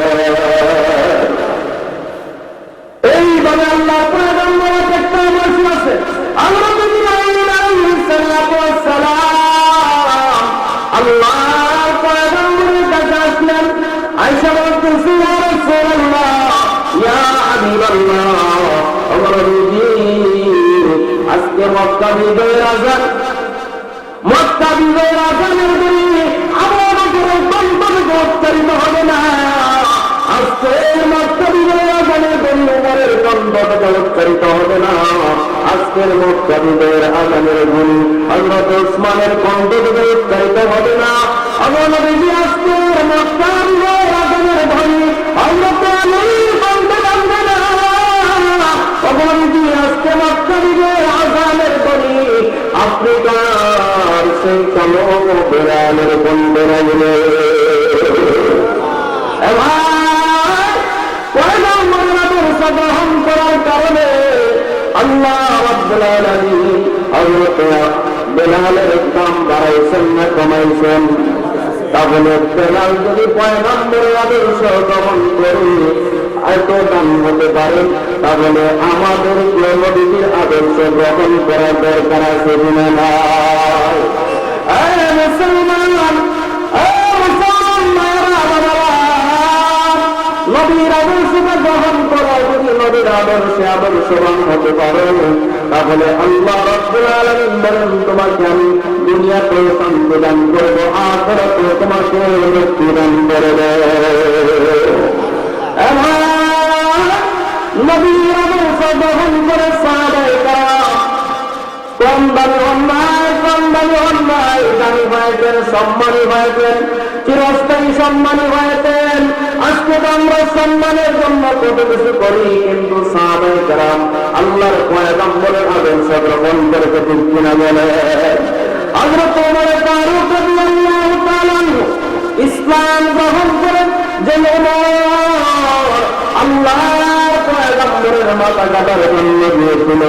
এইভাবে আল্লাহ পয়গম্বর একটা বসে আছে। হযরত ইব্রাহিম আলাইহিস সালাম আল্লাহর পয়গম্বর হাবিবাল্লাহ, আমার নবী, আজকে মক্কা বিজয়ের আযান, মক্কা বিজয়ের আযানের ধ্বনি আমার উপরে কণ্ঠকে উচ্চারিত হবে না। আজকে মক্কা বিজয়ের আযানের ধ্বনি উমরের কণ্ঠকে উচ্চারিত হবে না। আজকের মক্কা বিজয়ের আযানের ধ্বনি হযরত ওসমানের কণ্ঠকে উচ্চারিত হবে না। আমার নবী, আজকের মক্কা বিজয়ের আযানের ধ্বনি হযরত আলীর কণ্ঠে হবে না। আমার নবী, আজকে মক্কা বিজয়ের আযানের ধ্বনি আফ্রিকার সেই কালো বেড়ালের কণ্ঠে হবে। গ্রহণ করার কারণে আল্লাহ রাব্বুল আলামিন হযরত বেলালের দাম বাড়াইছেন না কমাইছেন? তাহলে বেলাল যদি পয়গম্বরের আদর্শ গ্রহণ করে এত দাম হতে পারে, তাহলে আমাদের নবীর আদর্শ গ্রহণ করার দরকার আছে কিনা নাই? মুসলমান, নবীর আদর্শকে গ্রহণ করা, যদি নবীর আদর্শে আদর্শবান হতে পারো, তাহলে আল্লাহ রাব্বুল আলামিন বলেন, তোমাকে আমি দুনিয়াতে শান্তি দান করব, আখিরাতে তোমাকে মুক্তি দান করব। নবীর আদর্শ গ্রহণ করে সাহাবায়ে কেরাম কম দামি অন্যায়, কম দামি অন্যায় দামি হয়েছেন, সম্মানী হয়েছেন, চিরস্থায়ী সম্মানী হয়েছেন। আজকে তো আমরা সম্মানের জন্য কত কিছু করি, কিন্তু সাহাবায়ে কেরাম আল্লাহর পয়গম্বরের আদর্শ গ্রহণ করে ঠিক কিনা বলে? হযরত ওমর ফারুক রাদিয়াল্লাহু তাআলা ইসলাম গ্রহণ করেন, যে আল্লাহর পয়গম্বরের মাথা কাটার জন্য গিয়েছিল,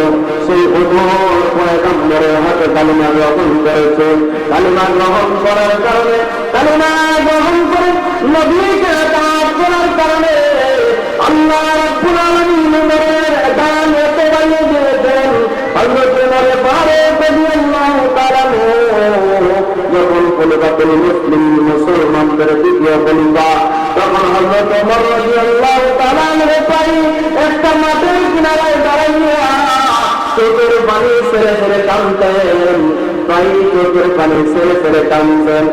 সেই ওমর পয়গম্বরের হাতে কালিমা গ্রহণ করেছে। কালিমা গ্রহণ করার কারণে, কালিমা গ্রহণ করে নবীকে তাআত করার কারণে আল্লাহ রাব্বুল আলামিন ওমরের দান এত বাড়িয়ে দিয়েছেন। হযরত ওমর ফারুক রাদিয়াল্লাহু তাআলা যখন খলিফাতুল মুসলিম, মুসলমানদের দ্বিতীয় খলিফা, তখন হযরত ওমর রাদিয়াল্লাহু তাআলা একটা মাঠের কিনারায় দাঁড়াইয়া চোখের পানি ছেড়ে ছেড়ে কাঁদতেন, তাই চোখের পানি ছেড়ে ছেড়ে কাঁদতেন।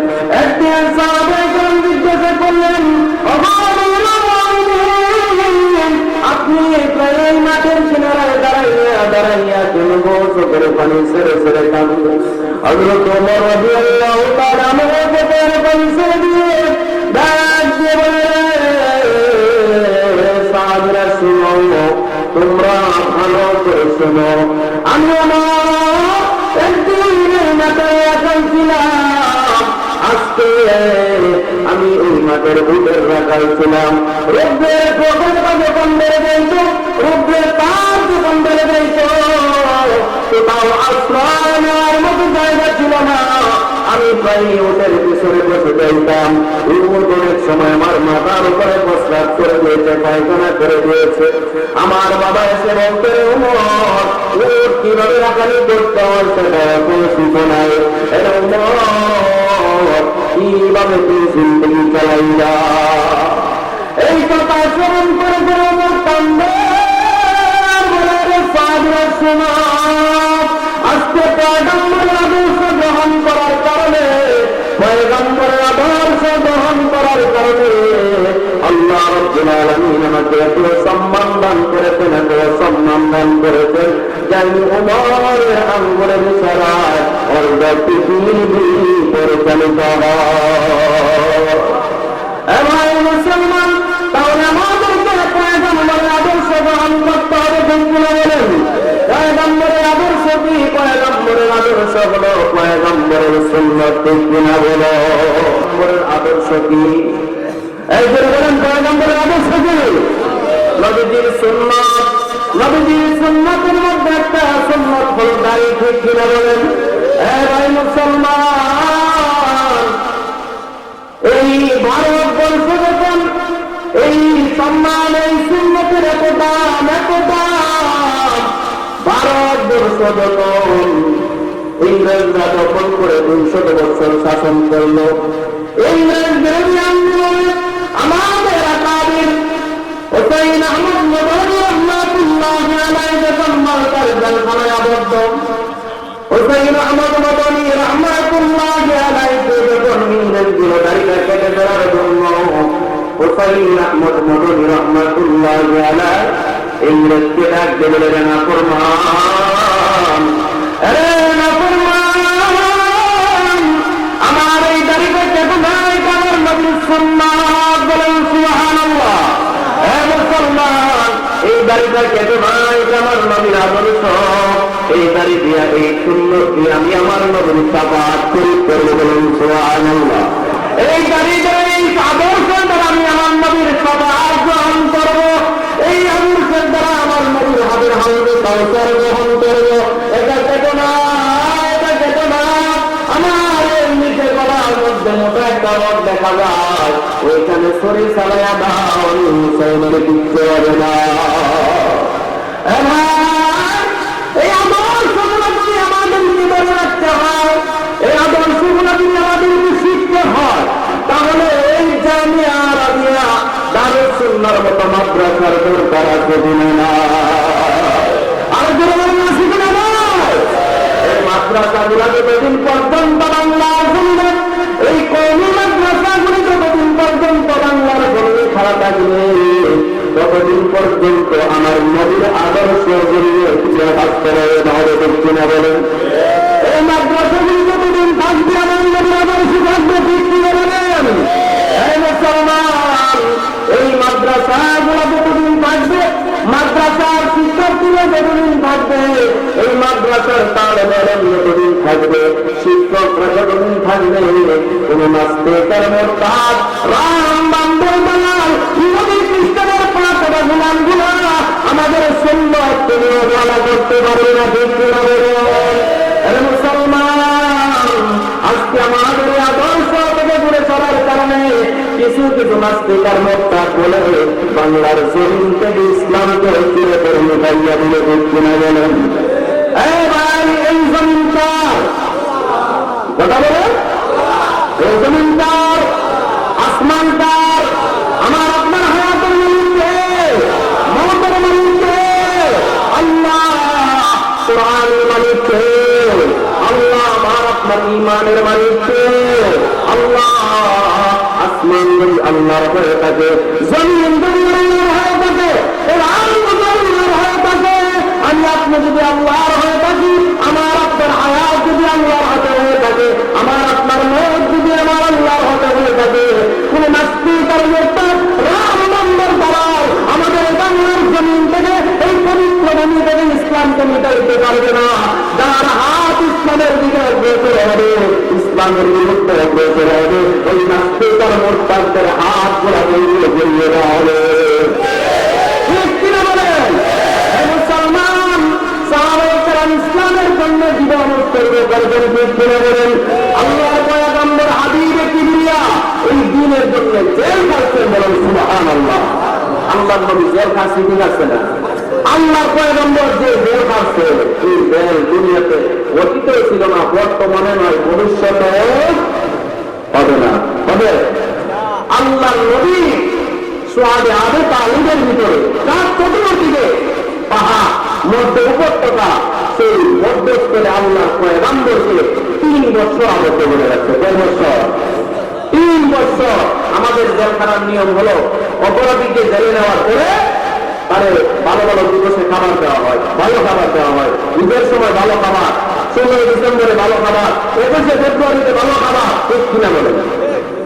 একদিন সাহাবায়ে কেরাম জিজ্ঞাসা করলেন, আপনি এই মাঠের কিনারায় দাঁড়াইয়া দাঁড়াইয়া কেন চোখের পানি ছেড়ে ছেড়ে কাঁদলেন? হযরত ওমর রাদিয়াল্লাহু তাআলা চোখের পানি ছেড়ে দিয়ে ডাক দিয়ে বললেন, সাহাবীরা শুনো, তোমরা ভালো করে শোনো, আমি একদিন মাথায় ছিলাম, আজকে আমি ওই মাঠের উটের রাখাল ছিলাম। রোদ্রের প্রখর যখন বেড়ে যাইত, রোদ্রের তার যখন বেড়ে যাইত, কোথাও আশ্রয় নেওয়ার মতো জায়গা ছিল না। আমি প্রায় উটের পিছনে বসে যাইতাম। অনেক সময় আমার মাথার উপরে প্রস্রাব করে দিয়েছে, পায়খানা করে দিয়েছে। আমার বাবা এসে বলতে, উমর উট কিভাবে রাখালি করতে হয় সেটা কোনো শিখো নাই, এটা কিভাবে তুই জিন্দগি চালাইলা। এই কথা শ্রবণ করে আজকে পয়গম্বরের আদর্শ গ্রহণ করার কারণে, পয়গম্বরের আদর্শ গ্রহণ করার কারণে আল্লাহ রাব্বুল আলামিন আমাকে এত সম্মান দান করেছেন, এত সম্মান দান করেছেন, যে আমি ওমরের আঙ্গুলের ইশারায় অর্ধ পৃথিবী পরিচালিত হয়। ভাই মুসলমান, তাহলে আমাদেরকে পয়গম্বরের আদর্শ গ্রহণ করতে হবে, ঠিক কিনা বলেন? পয়গম্বরের আদর্শ কি? পয়গম্বরের আদর্শ হলো পয়গম্বরের সুন্নাত, ঠিক কিনা বলো? পয়গম্বরের আদর্শ কি? এই যে বলেন, পয়গম্বরের আদর্শ কি? নবীজির সুন্নাত। নবীজির সুন্নাতের মধ্যে একটা সুন্নাত হলো দাড়ি, ঠিক কিনা বলেন? ভাই মুসলমান, এই ভারতবর্ষ যখন এই সম্মান, এই সুন্নতের এত দাম, এত দাম, ভারতবর্ষ যখন ইংরেজরা দখল করে 200 বছর শাসন করল, ইংরেজ বিরোধী আন্দোলনে আমাদের আকাবির হুসাইন আহমদ নদওয়ানী তার জেলখানায় আবদ্ধ। হুসাইন আহমদ মাদানী রাহমাতুল্লাহি আলাইহি যখন ইংরেজগুলো দাড়িটা কেটে দেওয়ার জন্য হুসাইন আহমদ মাদানী রাহমাতুল্লাহি আলাইহি ইংরেজকে ডাক দিয়ে বললেন, নাফরমান, আরে নাফরমান, আমার এই দাড়িটা কেটে নাই, আমার নবীর সুন্নাত, বলেন সুবহানাল্লাহ। হে মুসলমান, এই দাড়িটা কেটে নাই, আমার নবীর আদর্শ, এই দাড়ি দিয়া এই সুন্নত দিয়ে আমি আমার নবীর সাফাত করি করবো, বলেন সুবহানাল্লাহ। এই দাড়ি দিয়ে এই আদর্শের দ্বারা আমি আমার নবীর সাফাত গ্রহণ করবো, এই আদর্শের দ্বারা আমার নবীর হাতের হাতে কাউসার গ্রহণ করবো। এটা কেটে না, এটা কেটে না। আমার এই নিচে গলার মধ্যে মোটা একটা রড দেখা যায়, ওইখানে শরীর চালাইয়া দাও, হুসাইনের কিচ্ছু হবে না। এই আদর্শগুলো যদি আমাদেরকে মনে রাখতে হয়, এই আদর্শগুলো যদি আমাদেরকে শিখতে হয়, তাহলে এই জামিয়া রাবিয়া দারুস সুন্নাহর মতো মাদ্রাসার দরকার আছে কিনা না? আর জোরে শিখে না, এই মাদ্রাসাগুলো যতদিন পর্যন্ত বাংলার জন্য, এই কওমি মাদ্রাসাগুলি যতদিন পর্যন্ত বাংলার জন্য খারাপ থাকবে, ততদিন পর্যন্ত আমার নবীর আদর্শ বাস্তবায়ন হবে কিনা বলেন? এই মাদ্রাসাগুলি যতদিন থাকবে, আমার নবীর আদর্শ থাকবে, ঠিক কিনা বলেন? এই মুসলমান, এই মাদ্রাসাগুলো যতদিন থাকবে, মাদ্রাসার শিক্ষার্থীরা যতদিন থাকবে, এই মাদ্রাসার তালেবেন যতদিন থাকবে, শিক্ষকরা যতদিন থাকবে, কোন নাস্তিকের মুরতাদ রাম বান্দর বানাল নবী খ্রিস্টানের পাঁচটা গুলামগুলো আমাদের সুন্নাত তুমি ওয়ালা করতে পারবে না, ঠিক করে বলুন। আরে মুসলমান, আজকে আমাদের আদর্শ থেকে দূরে চলার কারণে কিছু কিছু নাস্তিকার মুরতাদ বলে বাংলার জমিন থেকে ইসলামকে চিরে করে মিটাইয়া দিলে, ঠিক কিনা বলেন? এই ভাই, এই জমিনটার কথা বলেন, এই জমিনটার, আসমানটার, আমার আপনার হায়াতের মালিককে, মমতার মালিককে, আল্লাহ কোরআনের মালিককে, আল্লাহ আমার আপনার ঈমানের মালিককে, আল্লাহ আসমান যদি আল্লাহর হয়ে থাকে, জমিন যদি আল্লাহর হয়ে থাকে, এর আল্লাহ আল্লাহর হয়ে থাকে, আমি আপনি যদি আল্লাহর হয়ে থাকি, আমার আপনার হায়াত যদি আল্লাহর হাতে হয়ে থাকে, আমার আপনার মত যদি আমার আল্লাহর হাতে হয়ে থাকে, কোন নাস্তিক আর মুরতাদ রাম নামের দালাল আমাদের বাংলার জমিন থেকে, এই পবিত্র ভূমি থেকে ইসলামকে মিটাইতে পারবে না। যার হাত ইসলামের দিকে অগ্রসর হবে, ইসলামের বিরুদ্ধে অগ্রসর হবে, ওই নাস্তিক আর মুরতাদদের হাত গোড়া দিয়ে জড়িয়ে দেওয়া হবে, ঠিক কিনা বলেন? মুসলমান, সাহাবায়ে কেরাম ইসলামের জন্য জীবন উৎসর্গ করেছেন, ঠিক কিনা বলেন? আল্লাহর পয়গম্বর হাবিবে কিবরিয়া এই দ্বীনের জন্য জেল খাটছেন, বলেন সুবহানাল্লাহ। আল্লাহর নবী জেল খাটছেন, ঠিক আছে না? আল্লাহর পয়গম্বর যে জেল খাটছে, এই জেল দুনিয়াতে অতীতেও ছিল না, বর্তমানে নয়, ভবিষ্যতে হবে না, হবে। আল্লাহর নবী সোয়াদে আবু তালিবের ভিতরে তার চতুর্দিকে পাহাড়, মধ্যে উপত্যকা, সেই মধ্যস্থলে আল্লাহর পয়গম্বরকে 3 বছর আবদ্ধ করে রাখছে। 10 বছর, 3 বছর। আমাদের জেলখানার নিয়ম হলো, অপরাধীকে জেলে নেওয়ার পরে তারে ভালো ভালো দিবসে খাবার দেওয়া হয়, ভালো খাবার দেওয়া হয়, ঈদের সময় ভালো খাবার, 16 ডিসেম্বরে ভালো খাবার, 21শে ফেব্রুয়ারিতে ভালো খাবার, ঠিক কিনা বলেন?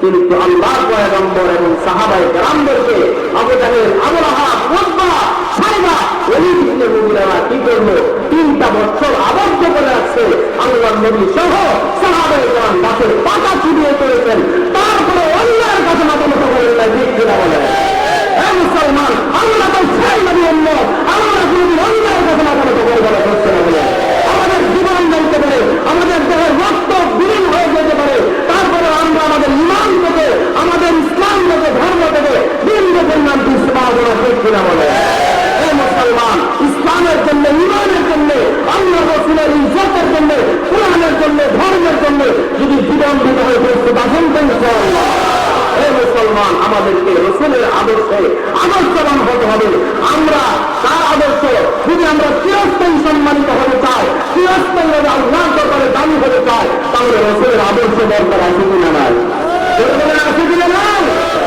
কিন্তু আল্লাহর পয়গম্বর এবং সাহাবায়ে কেরামদেরকে আবু জাহেল, আবু লাহাব, উতবা, সাইবা, ওলীদ ইবনে মুগীরা কি করলো? 3টা বছর আবদ্ধ করে রাখছে। আল্লাহর নবী সহ সাহাবায়ে কেরাম গাছের পাতা চুরিয়ে করেছেন, তারপরে অন্যের কাছে মাথা নত করেন না, ঠিক কিনা বলেন? হে মুসলমান, আল্লাহ তো সেই নবী অন্য, আল্লাহ নবী অন্যের কাছে মাথা নত করে বলে হচ্ছে না বলে আমাদের জীবন যাইতে পারে, আমাদের দেহের রক্ত বিলীন হয়ে যেতে পারে, তারপরে আমরা আমাদের ইমান থেকে, আমাদের ইসলাম থেকে, ধর্ম থেকে দিন দেশের নাম পিছনে ঠিক কিনা বলে? হে মুসলমান, ইসলামের জন্য, ইমানের জন্য, আল্লাহ রাসূলের ইজ্জতের জন্য, কোরআনের জন্য, ধর্মের জন্য যদি জীবন দিতে হয়, প্রস্তুত আছেন তো ইনশাআল্লাহ? হে মুসলমান, আমাদেরকে রাসূলের আদর্শে আদর্শবান হতে হবে। আমরা তার আদর্শ যদি আমরা চিরস্থায়ী দরকার আছে কিনা নাই? আছে কিনা নাই?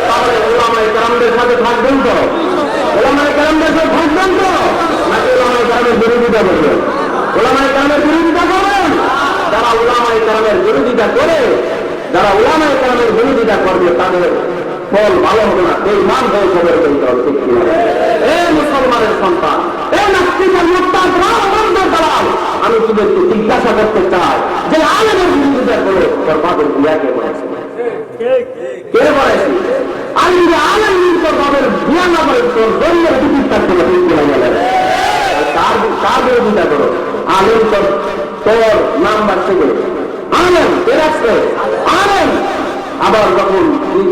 তাহলে ওলামায়ে কেরামদের সাথে থাকবেন তো? ওলামায়ে কেরামদের সাথে থাকবেন তো? নাকি ওলামায়ে কেরামের বিরোধিতা করবেন? ওলামায়ে কেরামের বিরোধিতা করবেন? যারা ওলামায়ে কেরামের বিরোধিতা করে, যারা ওলামায়ে কেরামের বিরোধিতা করবে তাদের ফল ভালো হবে না, এই মান হয়ে খবর করতে হবে। ঠিক কিনা? এই মুসলমানের সন্তান, এই নাস্তিকের মুক্তার দালাল, আমি তোদেরকে জিজ্ঞাসা করতে চাই যে আলেমের বিরোধিতা করে তোর বাপের বিয়া কে করেছে? কে করেছে? আমি যদি আলেম তোর বাপের বিয়া না করে তোর জন্মের বিদ্যুৎ থাকতে হবে। কার বিরোধিতা করো? আলেম তোর নাম্বার থেকে আলেম আসছে, আলেম আবার যখন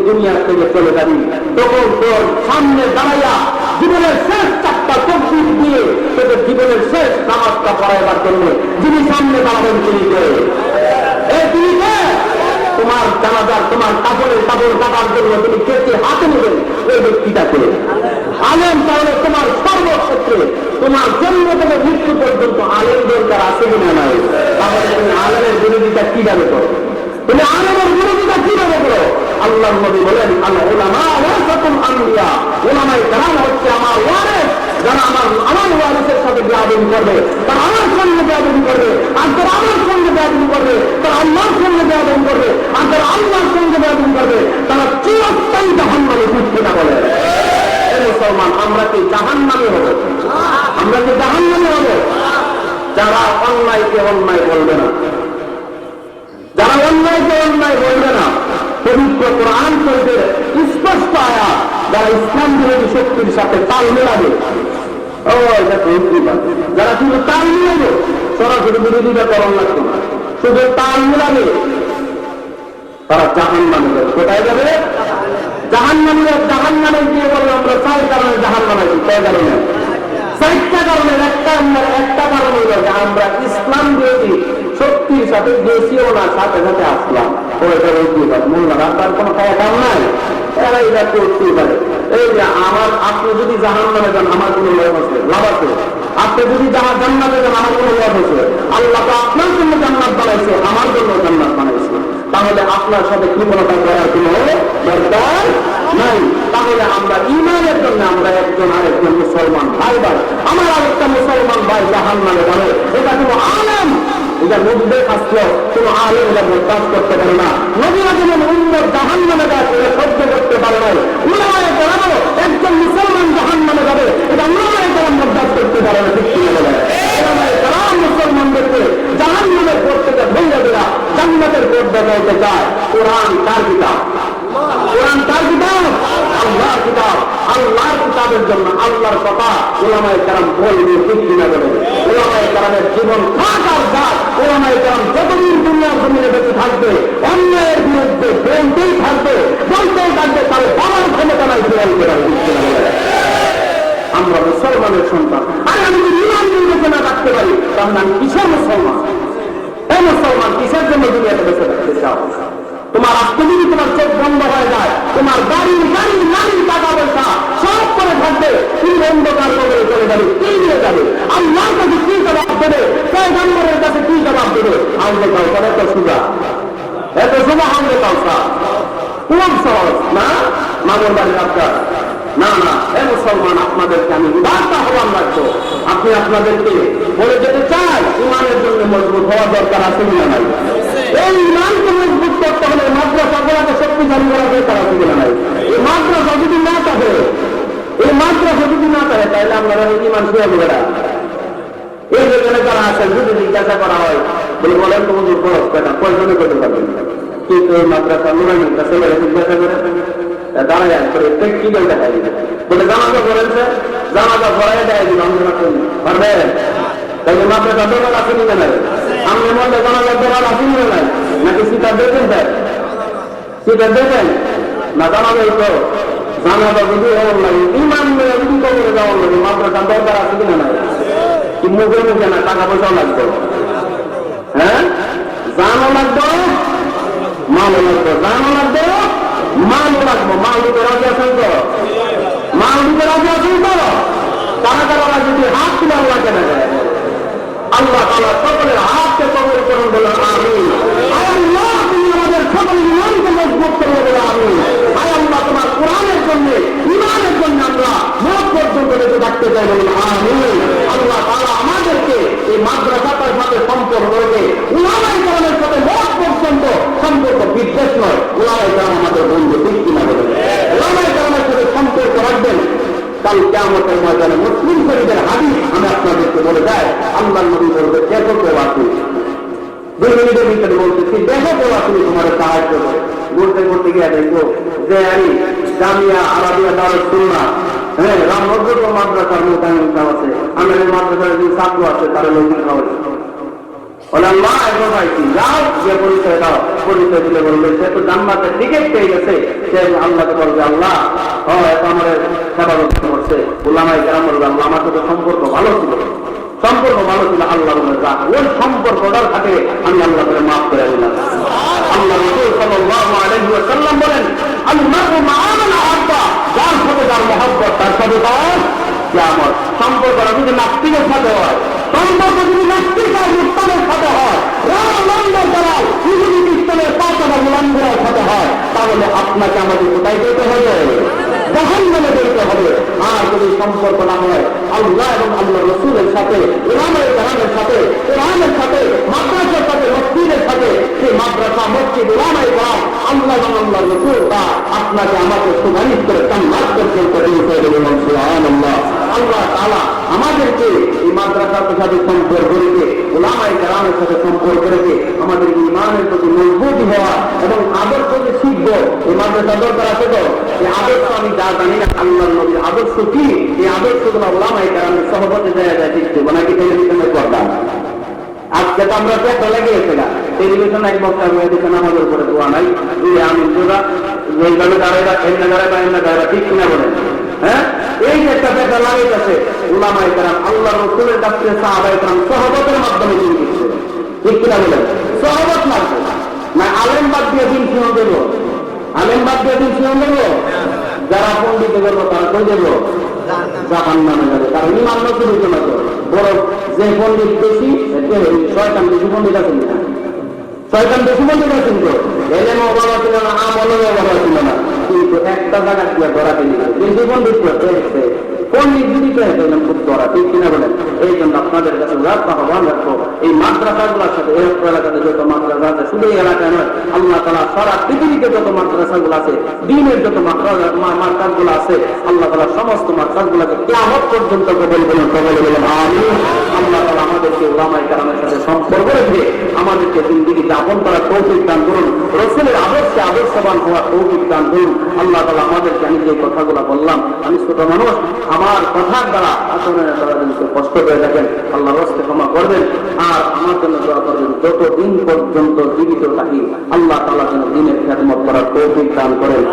দুনিয়ার থেকে চলে যাবি তখন তোর সামনে দাঁড়াইয়া জীবনের শেষ চারটা তকবীর দিয়ে তোদের জীবনের শেষ নামাজটা পড়াইবার জন্য যিনি সামনে দাঁড়াবেন তিনি কে? তিনি কে? তোমার জানাজার তোমার কাপড়ের কাপড় কাটার জন্য তুমি কেটে হাতে নেবেন ওই ব্যক্তিটাকে আলেম। তাহলে তোমার সর্বক্ষেত্রে তোমার জন্ম থেকে মৃত্যু পর্যন্ত আলেম দরকার আছে কিনা নাই? তাহলে তুমি আলেমের বিরোধিতা কিভাবে করো? তুমি আলেমের বিরোধিতা কিভাবে করো? আল্লাহর নবী বলেন, আল উলামা ওয়ারাসাতুল আম্বিয়া, উলামায়ে কেরাম হচ্ছে আমার ওয়ারিস। যারা আমার ওয়ারিসের সাথে বেয়াদবি করবে, তারা আমার সঙ্গে বেয়াদবি করবে, আর যারা আমার সঙ্গে বেয়াদবি করবে তারা আল্লাহর সঙ্গে বেয়াদবি করবে, আর যারা আল্লাহর সঙ্গে বেয়াদবি করবে তারা চিরস্থায়ী জাহান্নামে ঢুকবে না। বলে মুসলমান, আমরা কি জাহান্নামে হবো? আমরা কি জাহান্নামে হবো? যারা অন্যায়কে অন্যায় বলবে না, যারা অন্যায়কে অন্যায় বলবে না, পবিত্র কোরআন শরীফের স্পষ্ট আয়াত, যারা ইসলাম বিরোধী শক্তির সাথে তাল মেলাবে, যারা শুধু তাল মিলাবে, সরাসরি বিরোধিতা করার লাগবে না, শুধু তাল মিলাবে, তারা জাহান্নামে যাবে। কোথায় যাবে? জাহান্নামে। জাহান্নামে গিয়ে বলবে আমরা 4 কারণে জাহান্নামে যাই। কয় কারণে? 4টা কারণের একটা কারণ হল যে আমরা ইসলাম বিরোধী শক্তির সাথে গেছিও না, সাথে সাথে আসলাম। মোল্লারা তার কোনো কাম নাই, এরা এটা করতেই পারে। এই যে আপনি যদি জাহান্নামে যান আমার কোনো লাভ আছে? আপনি যদি জান্নাতে যান আমার কোনো লাভ আছে? আল্লাহ তো আপনার জন্য জান্নাত বানাইছে, আমার জন্য জান্নাত বানাইছে। তাহলে আপনার সাথে কৃপণতা করার কোনো দরকার নাই। তাহলে আমরা ঈমানের জন্য আমরা একজন আরেকজন মুসলমান ভাই ভাই, আমার আরেকটা মুসলমান ভাই জাহান্নামে যাবে, এটা কোনো আলেম, এটা নবীদের আসলো কোনো আলেম এটা বরদাস্ত করতে পারে না। নবীরা যেমন উম্মত জাহান্নামে যায় এটা সহ্য করতে পারে নাই, উলামায়ে কেরাম একজন মুসলমান জাহান্নামে যাবে এটা উলামায়ে কেরাম বরদাস্ত করতে পারে না। ঠিক কি বলে? উলামায়ে কেরাম মুসলমানদেরকে জাহান্নামের পথ থেকে ভেঙে দেয়া জান্নাতের পথ দেখাইতে চায়। কোরআন কার কিতাব? কোরআন কার কিতাব? আল্লাহর কিতাব। আল্লাহর কিতাবের জন্য আল্লাহর কথা উলামায়ে কেরাম বলবে। ঠিক কিনা বলে? উলামায়ে কেরামের জীবন থাকার জাত, উলামায়ে কেরাম যতদিন দুনিয়ার জমিনে বেঁচে থাকবে অন্যায়ের বিরুদ্ধে বলতেই থাকবে, বলতেই থাকবে, তাহলে বলার ক্ষমতা নাই। আমরা মুসলমানের সন্তান, আর আমি যদি ইমান বিবেচনা রাখতে পারি তাহলে আমি কিসের মুসলমান? এই মুসলমান কিসের জন্য দুনিয়াতে বেঁচে থাকতে চাও? তোমার আজকে যদি তোমার চোখ বন্ধ হয়ে যায়, তোমার গাড়ি নারী টাকা পয়সা সব করে থাকবে, তুমি অন্ধকার কবরে চলে যাবে। কি নিয়ে যাবে? আল্লাহর কাছে কি জবাব দেবে? পয়গম্বরের কাছে কি জবাব দেবে? আনতে পাও তার এত সুজা, এত সুজা আনতে পাও তা খুব সহজ না? মামুর বাড়ির আপনার না না। এ মুসলমান, আপনাদেরকে আমি উদারতা আহ্বান রাখবো, আপনি আপনাদেরকে বলে যেতে চাই ইমানের জন্য মজবুত হওয়া দরকার আছে কিনা নাই? এই ইমানকে মজবুত করতে হলে মাদ্রাসাগুলোকে শক্তিশালী করা দরকার আছে কিনা নাই? এই মাদ্রাসা যদি না থাকে, এই মাদ্রাসা যদি না থাকে তাহলে আপনারা ইমান শুয়ে দেবে না। এই যেখানে যারা আছেন যদি জিজ্ঞাসা করা হয় বলে বলেন তো মজুর খরচ কেনা কয়জনে করতে পারবেন? কিন্তু এই মাদ্রাসা নুরানির কাছে জিজ্ঞাসা করে দাঁড়ায় করে প্র্যাকটিক্যাল দেখাই দিবে, বলে জানাজা করেছে, জানাজা ভরাই দেয় দিন আমরা পারবেন? তাই মাদ্রাসা দোকান আছে নিবে নাই? আমি মধ্যে জানাজা দোকান আছে নিবে নাই? নাকি সিটার দেখবেন? স্যার সিটার দেখবেন না? জানাজাই তো জানাজা যদি এমন লাগে ইমান যদি কবরে যাওয়ার লাগে মাদ্রাসা দরকার আছে কিনা নাই? কি মুখে মুখে না, টাকা পয়সাও লাগবে, হ্যাঁ জানও লাগবে, মালও লাগবে, জানও লাগবে, মালও লাগবে। মাল দিতে রাজি আছেন তো? মাল দিতে রাজি আছেন তো? তারা তারা যদি হাত তুলে আল্লাহ কেনা যায়, আল্লাহ তাআলা সকলের হাতকে কবুল করুন বলে আমিন। আল্লাহ তুমি আমাদের সকল জন্য, ইমানের জন্য আমরা মত পর্যন্ত বেঁচে থাকতে চাই বলুন আমিন। আল্লাহ তাআলা আমাদেরকে এই মাদ্রাসাটার সাথে সম্পর্ক রেখে উলামায়ে কেরামের সাথে মত পর্যন্ত সম্পর্ক বিদ্বেষ নয়, উলামায়ে কেরাম আমাদের বন্ধু, ঠিক কিনা বলেন? উলামায়ে কেরামের সাথে সম্পর্ক রাখবেন। কাল কিয়ামতের ময়দানে মুসলিম শরীফের হাদিস আমি আপনাদেরকে বলে যাই, আল্লাহর নবী বলবে, দেখো কেউ আসুন, 2 মিনিটের ভিতরে বলতেছি, দেখো কেউ আসুন তোমার সাহায্য করে। বলতে বলতে গিয়ে দেখবো যে আমি জামিয়া আরাবিয়া দারুস সুন্নাহ, হ্যাঁ, রামনগর মাদ্রাসার মোতায়েন আছে, আমাদের মাদ্রাসার যে ছাত্র আছে তারা লৌকিক খাওয়াচ্ছে। বলে আল্লাহ এখন পাইছি, যাও গিয়ে পরিচয় দাও। পরিচয় দিলে বলবে সে তো জান্নাতের টিকিট পেয়ে গেছে। সে আল্লাহকে বলবে, আল্লাহ এত আমার সেবা করছে। উলামায়ে কেরাম বলবে, আল্লাহ আমার সাথে সম্পর্ক ভালো ছিল, সম্পর্ক ভালো ছিল। আল্লাহ বলে, যা ওই সম্পর্কটার সাথে আমি আল্লাহ করে মাফ করে দিলাম। আল্লাহ রাসূল সাল্লাল্লাহু আলাইহি ওয়াসাল্লাম বলেন, আল-মারউ মা'a মান আহাব্বা, যার সাথে যার মহব্বত তার সাথে তার কিয়ামত। সম্পর্ক যদি নাস্তিকের সাথে হয়, সম্পর্ক যদি নাস্তিক আর মুসলমানের সাথে হয়, রামনগর দ্বারা ইহুদি খ্রিস্টানের পাঁচটা গোলামদের সাথে হয়, তাহলে আপনাকে আমাদের কোথায় যেতে হবে? জাহান্নামে যেতে হবে। আর যদি সম্পর্ক না হয় আল্লাহ এবং আল্লাহ রাসূলের সাথে, উলামায়ে কেরামের সাথে, কোরআনের সাথে, মাদ্রাসার সাথে, মসজিদের সাথে, সেই মাদ্রাসা, মসজিদ, উলামায়ে কেরাম, আল্লাহ এবং আল্লাহ রাসূল তা আপনাকে আমাকে সুপারিশ করে জান্নাত পর্যন্ত পৌঁছে দেবেন। সুবহানাল্লাহ। আল্লাহ তাআলা আমাদেরকে এই মাদ্রাসার সাথে সম্পর্ক রেখে, উলামায়ে কেরামের সাথে সম্পর্ক রেখে আমাদের ঈমানের প্রতি মজবুত হওয়া এবং আদর্শ যে শিখবো, এই মাদ্রাসা দরকার আছে তো, এই আদর্শ আমি যা জানি না, আল্লাহর নবীর আদর্শ কি, এই আদর্শগুলো উলামায়ে কেরামের সহবতে জায়গায় শিখতে হবে, নাকি টেলিভিশনে করতাম। আজকে তো আমরা পেটে লেগেছে না, টেলিভিশন এক বক্তা হয়ে দিচ্ছে, নামাজের উপরে দোয়া নাই, আমি তোরা এইভাবে দাঁড়াইরা এমনি দাঁড়াই বা এমনি দাঁড়াই, ঠিক কিনা বলেন? হ্যাঁ, এই যে একটা পেটা লাগাইতেছে, উলামায়ে কেরাম আল্লাহ রাসূলের কাছে সাহাবায়ে কেরাম সহবতের মাধ্যমে দিন দিচ্ছে, ঠিক কিনা বলেন? সহবত লাগবে না, আলেম বাদ দিয়ে দিন শিওন দেব, আলেম বাদ দিয়ে দিন শিওন দেব। যারা পণ্ডিত দেবো তারা কই দেবো? জাহান্নামে যাবে। কারণ ঈমান নতুন হইতো না তো, বড় যে পণ্ডিত বেশি, শয়তান বেশি পণ্ডিত আছেন না, শয়তান বেশি পণ্ডিত আছেন তো, এলেমও বাবা ছিল না, আমলও বাবা ছিল না, কিন্তু একটা জায়গা দিয়ে ধরাতে নিল, কিন্তু পণ্ডিত করতে পণ্ডিত যদি পেয়েছিলাম খুব ধরা, ঠিক কিনা বলেন? এই জন্য আপনাদের কাছে আহ্বান রাখবো, এই মাদ্রাসাগুলোর সাথে, এই এলাকাতে যত মাদ্রাসা আছে, শুধু এই এলাকায় নয়, আল্লাহ তাআলা সারা পৃথিবীতে যত মাদ্রাসাগুলো আছে, দ্বীনের যত মাদ্রাসাগুলো আছে, আল্লাহ তাআলা সমস্ত মাদ্রাসাগুলোকে কিয়ামত পর্যন্ত কবুল করুন, কবুল করুন আমিন। আল্লাহ তাআলা আমাদেরকে উলামায়ে কেরামের সাথে সম্পর্ক রেখে আমাদেরকে জিন্দেগি যাপন করার তৌফিক দান করুন, রাসূলের আদর্শে আদর্শবান হওয়ার তৌফিক দান করুন। আল্লাহ তাআলা আমাদেরকে, আমি যে কথাগুলো বললাম, আমি ছোট মানুষ, আমার কথার দ্বারা আসলে কষ্ট পেয়ে থাকেন, আল্লাহর রাস্তে ক্ষমা করবেন, আর আমার জন্য দোয়া করবেন। যতদিন পর্যন্ত জীবিত থাকি আল্লাহ তাআলা যেন দ্বীনের খেদমত করার তৌফিক দান করেন।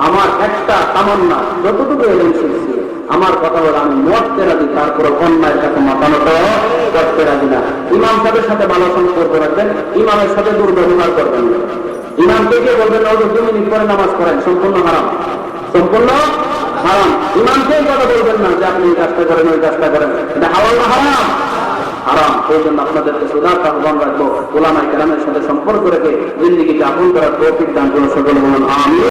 আমার একটা তামান্না, যতটুকু এলেন শিখছি, আমার কথা বলে আমি মরতে রাজি, তারপরে অন্যায়ের কাছে মাথা নত করতে রাজি না। ইমাম সাহেবের সাথে ভালো সম্পর্ক রাখবেন, ইমামের সাথে দুর্ব্যবহার করবেন না। ইমাম থেকে বলবেন, 2 মিনিট পরে নামাজ পড়েন, সম্পূর্ণ হারাম, সম্পূর্ণ হারাম। ইমামকে কথা বলবেন না যে আপনি এই কাজটা করেন, ওই কাজটা করেন, এটা হালাল না হারাম? হারাম। সেই জন্য আপনাদেরকে সুদার আহ্বান রাখবো, উলামায়ে কেরামের সাথে সম্পর্ক রেখে জিন্দেগি যাপন করার তৌফিক দান করুন, সকলে বলুন আমিন।